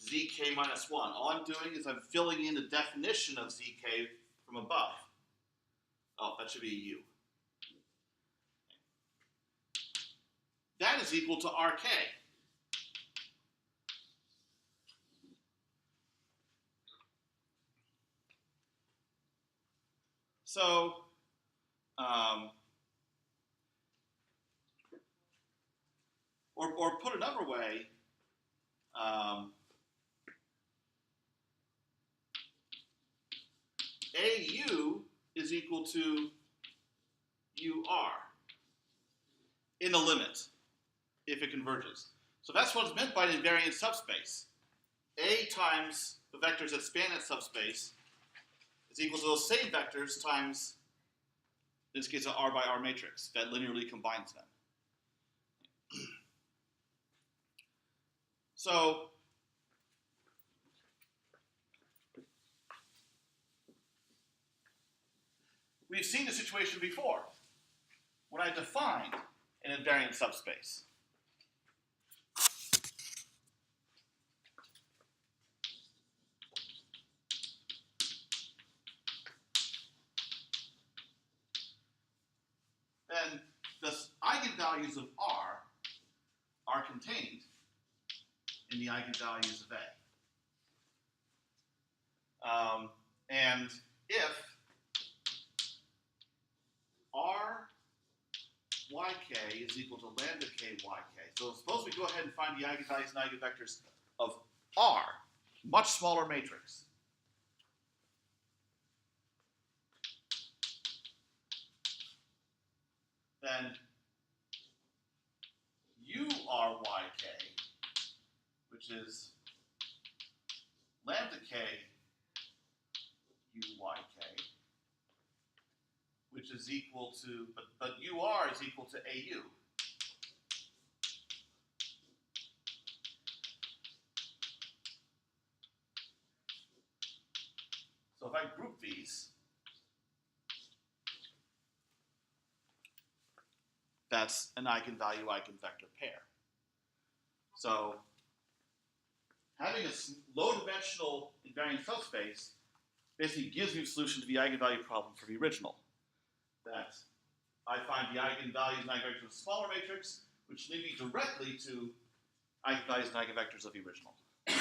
ZK minus 1. All I'm doing is I'm filling in the definition of ZK from above. Oh, that should be a U. That is equal to RK. So, or put another way, AU is equal to UR in the limit if it converges. So that's what's meant by the invariant subspace. A times the vectors that span that subspace is equal to those same vectors times, in this case, an R by R matrix that linearly combines them. So we've seen the situation before when I defined an invariant subspace. Then the eigenvalues of R are contained in the eigenvalues of A. And if R yk is equal to lambda k yk, so suppose we go ahead and find the eigenvalues and eigenvectors of R, much smaller matrix. Then URYK, which is lambda k UYK, which is equal to, but UR is equal to AU. So if I group these, that's an eigenvalue eigenvector pair. So having a low-dimensional invariant subspace basically gives me a solution to the eigenvalue problem for the original. That I find the eigenvalues and eigenvectors of a smaller matrix, which lead me directly to eigenvalues and eigenvectors of the original. Okay.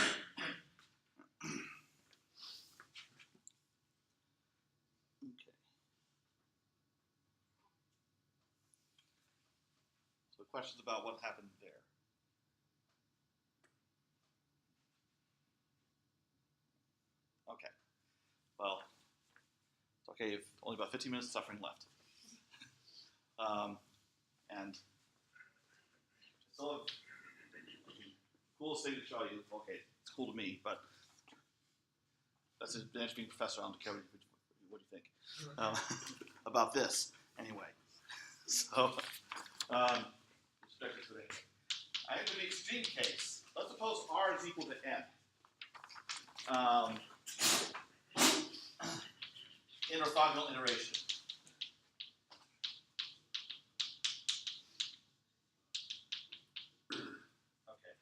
So questions about what happened there? Okay. Well, it's okay if only about 15 minutes of suffering left. And So, coolest thing to show you. Okay, it's cool to me, but that's an interesting professor. I don't care what do you think about this. Anyway, so respect to today. I have an extreme case. Let's suppose R is equal to N. In orthogonal iteration. Okay.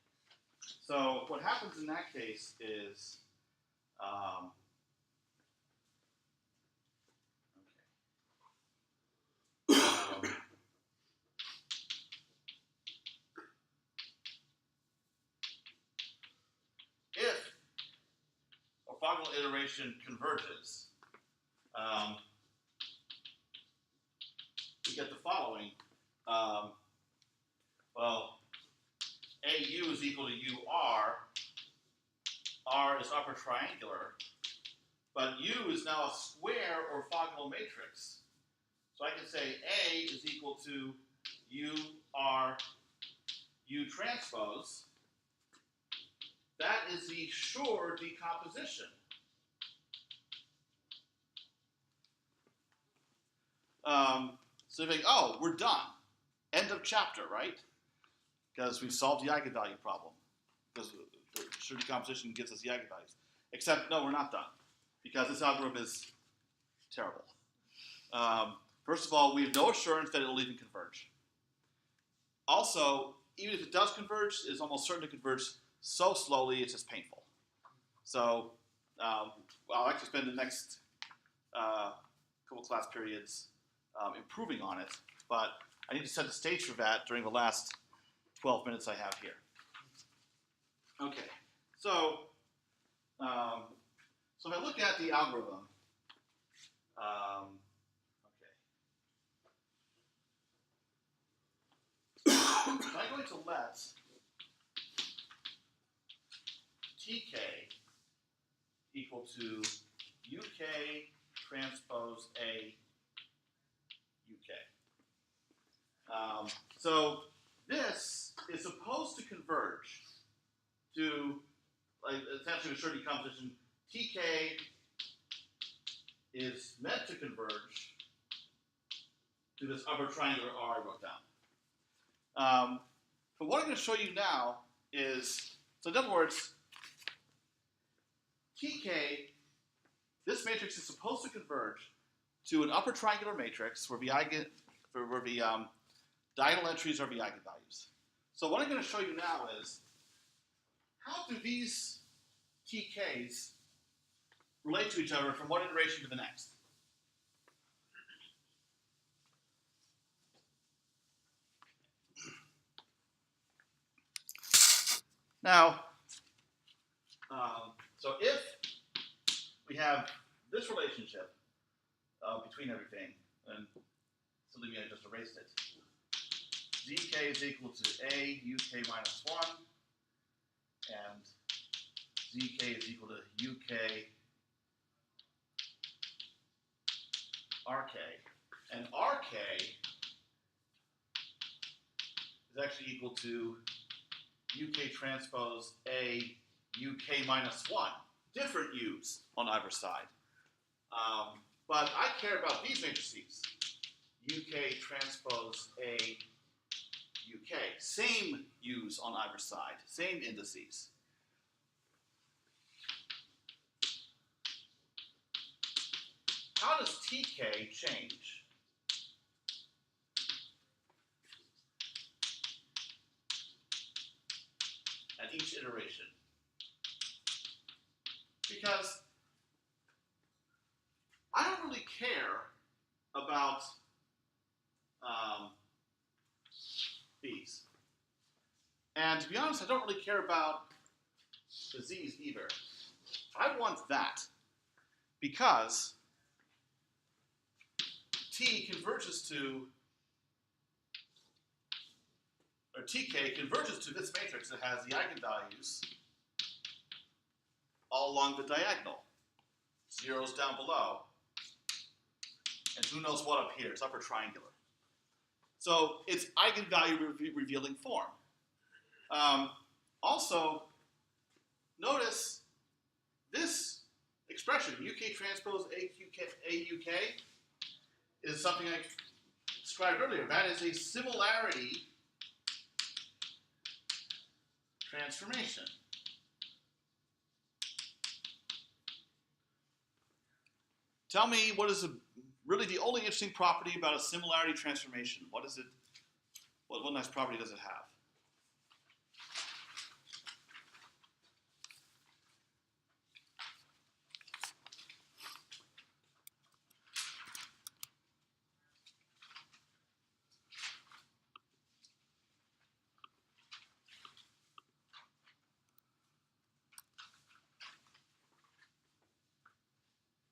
So what happens in that case is if orthogonal iteration converges, we get the following. Well, AU is equal to UR. R is upper triangular. But U is now a square orthogonal matrix. So I can say A is equal to UR U transpose. That is the Shor decomposition. So you think, oh, we're done. End of chapter, right? Because we've solved the eigenvalue problem. Because the Shor decomposition gives us the eigenvalues. Except, no, we're not done. Because this algorithm is terrible. First of all, we have no assurance that it will even converge. Also, even if it does converge, it's almost certain to converge so slowly it's just painful. So I'll actually spend the next couple class periods improving on it, but I need to set the stage for that during the last 12 minutes I have here. Okay, so if I look at the algorithm, I'm going to let TK equal to UK transpose A UK. So this is supposed to converge to, like, essentially a Shor decomposition. TK is meant to converge to this upper triangular R I wrote down. But what I'm going to show you now is, so in other words, TK, this matrix is supposed to converge to an upper triangular matrix where the diagonal entries are the eigenvalues. So what I'm going to show you now is, how do these TKs relate to each other from one iteration to the next? Now, so if we have this relationship between everything, and so maybe I just erased it. ZK is equal to A UK minus 1, and ZK is equal to UK RK. And RK is actually equal to UK transpose A UK minus 1. Different U's on either side. But I care about these matrices. UK transpose A UK. Same U's on either side. Same indices. How does TK change? At each iteration? Because I don't really care about these. And to be honest, I don't really care about the z's either. I want that because T converges to, or TK converges to this matrix that has the eigenvalues all along the diagonal. Zeros down below. And who knows what up here? It's upper triangular. So it's eigenvalue revealing form. Also, notice this expression, UK transpose AUK, is something I described earlier. That is a similarity transformation. Tell me what is really the only interesting property about a similarity transformation. What is it? What nice property does it have?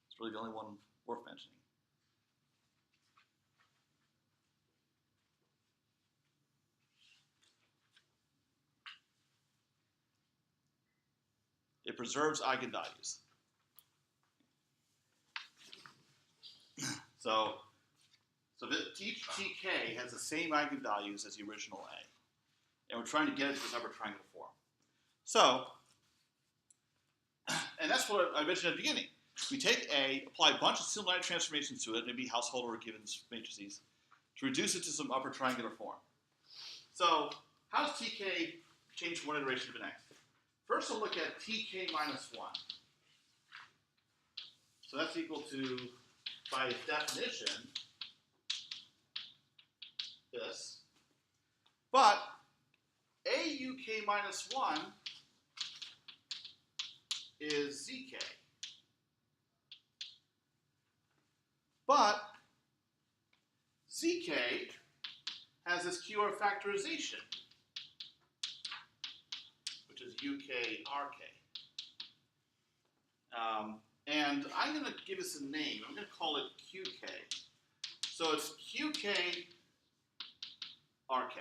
It's really the only one worth mentioning. It preserves eigenvalues. So each TK has the same eigenvalues as the original A. And we're trying to get it to this upper triangular form. So, and that's what I mentioned at the beginning. We take A, apply a bunch of similarity transformations to it, maybe household or given matrices, to reduce it to some upper triangular form. So, how does TK change from one iteration to the next? First, we'll look at TK minus 1. So that's equal to, by definition, this. But AUK minus 1 is ZK. But ZK has this QR factorization, which is UK RK. And I'm going to give this a name. I'm going to call it QK. So it's QK RK.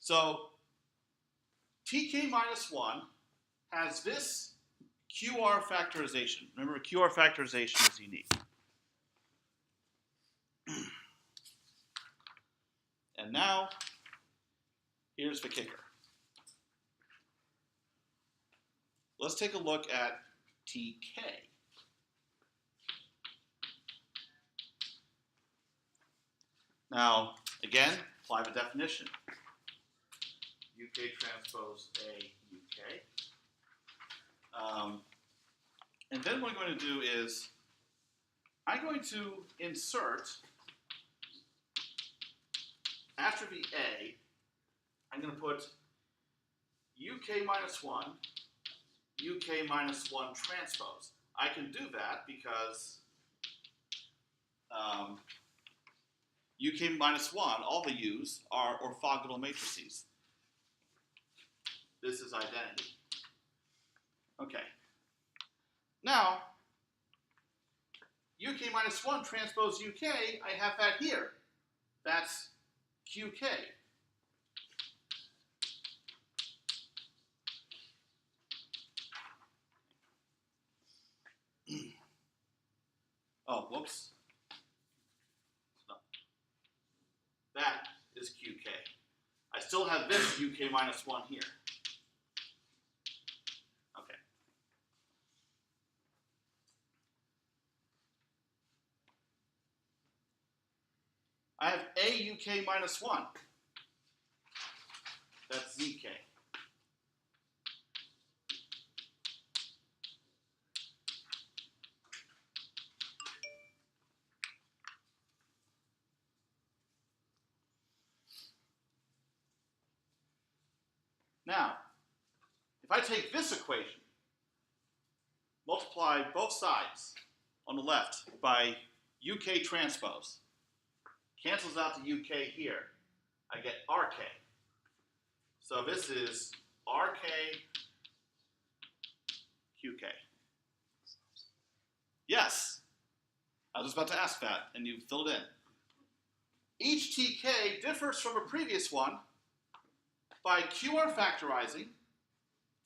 So TK minus 1 has this QR factorization. Remember, QR factorization is unique. And now, here's the kicker. Let's take a look at TK. Now, again, apply the definition. UK transpose A UK. And then what I'm going to do is, I'm going to insert, after the A, I'm going to put UK minus 1, UK minus 1 transpose. I can do that because UK minus 1, all the U's are orthogonal matrices. This is identity. Okay. Now, UK minus 1 transpose UK, I have that here. That's QK. Oh, whoops. No. That is QK. I still have this UK minus 1 here. Okay. I have AUK minus 1. That's ZK. Now, if I take this equation, multiply both sides on the left by UK transpose, cancels out the UK here, I get RK. So this is RK QK. Yes, I was about to ask that, and you filled in. Each TK differs from a previous one by QR factorizing,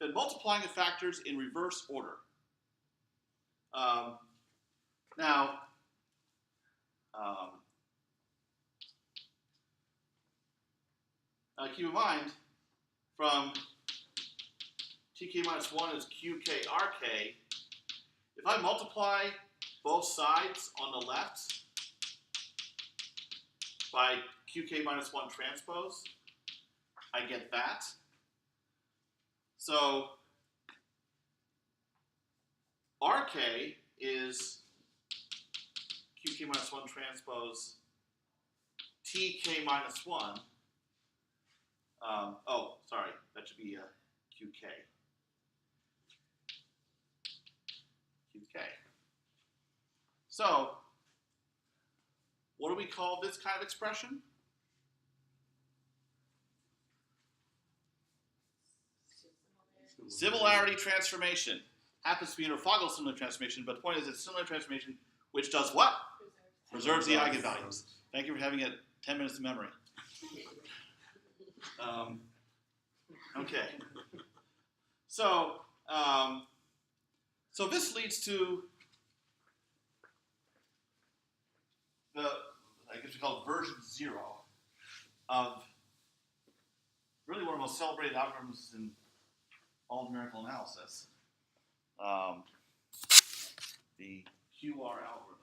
then multiplying the factors in reverse order. Now, keep in mind, from tk minus 1 is qk rk. If I multiply both sides on the left by qk minus 1 transpose, I get that. So rk is qk minus 1 transpose tk minus 1. Oh, sorry, that should be qk. qk. So, what do we call this kind of expression? Similarity transformation. Happens to be an orthogonal similarity transformation, but the point is it's similarity transformation which does what? Preserves the eigenvalues. Thank you for having it 10 minutes of memory. Okay. So, so this leads to the, I guess we call it version 0 of really one of the most celebrated algorithms in all numerical analysis, the QR algorithm.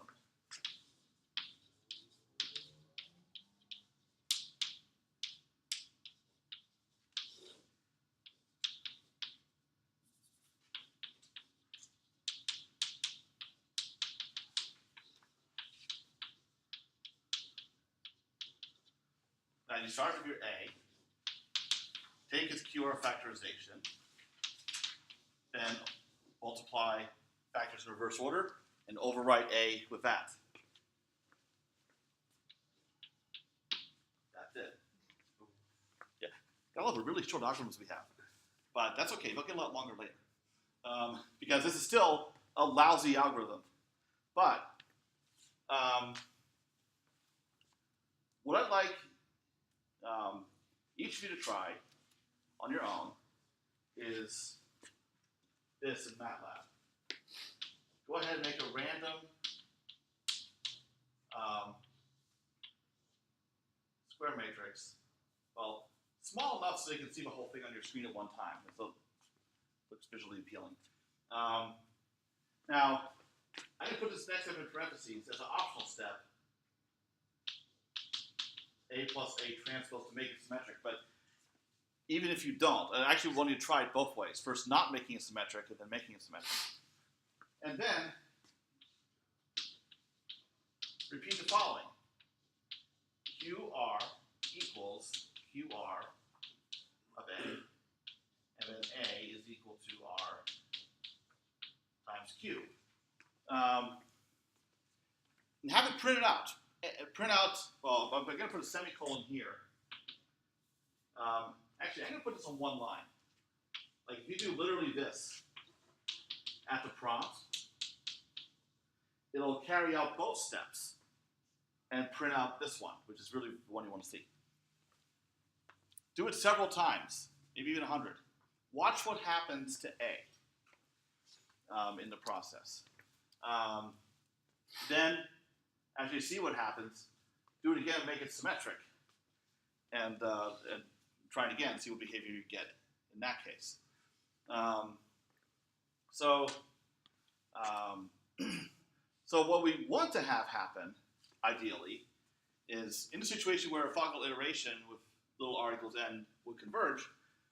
Now you start with your A, take its QR factorization, then multiply factors in reverse order, and overwrite A with that. That's it. Yeah, I love the really short algorithms we have, but that's okay. They'll get a lot longer later, because this is still a lousy algorithm. But what I'd like each of you to try on your own is this in MATLAB. Go ahead and make a random square matrix. Well, small enough so you can see the whole thing on your screen at one time. So it looks visually appealing. Now, I'm going to put this next step in parentheses as an optional step. A plus A transpose to make it symmetric. But even if you don't, I actually want you to try it both ways. First not making it symmetric and then making it symmetric. And then repeat the following. QR equals QR of A, and then A is equal to R times Q. And have it printed out. Print out, well, I'm going to put a semicolon here. Actually, I'm going to put this on one line. Like, if you do literally this at the prompt, it'll carry out both steps and print out this one, which is really the one you want to see. Do it several times, maybe even 100. Watch what happens to A in the process. Then, after you see what happens, do it again and make it symmetric. And try it again, see what behavior you get in that case. So what we want to have happen, ideally, is in a situation where a orthogonal iteration with little r equals n would converge,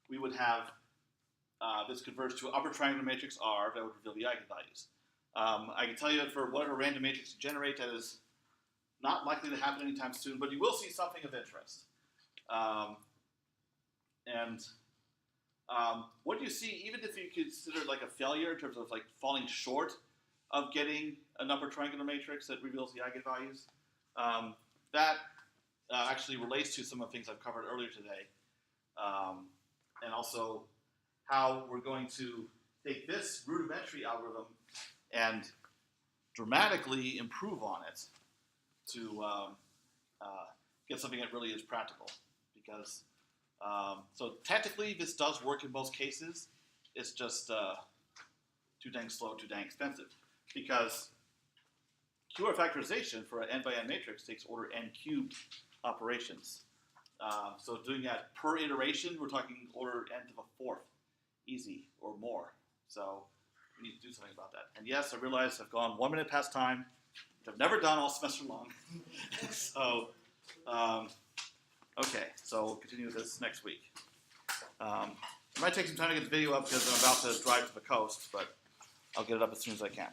we would have this converge to an upper triangular matrix R that would reveal the eigenvalues. I can tell you that for whatever random matrix you generate, that is not likely to happen anytime soon, but you will see something of interest. What do you see, even if you consider like a failure in terms of like falling short of getting an upper triangular matrix that reveals the eigenvalues, that actually relates to some of the things I've covered earlier today, and also how we're going to take this rudimentary algorithm and dramatically improve on it to get something that really is practical. Because, so technically this does work in most cases, it's just too dang slow, too dang expensive. Because QR factorization for an n by n matrix takes order n cubed operations. So doing that per iteration, we're talking order n to the fourth, easy or more. So we need to do something about that. And yes, I realize I've gone 1 minute past time, which I've never done all semester long. So, okay, so we'll continue this next week. It might take some time to get the video up because I'm about to drive to the coast, but I'll get it up as soon as I can.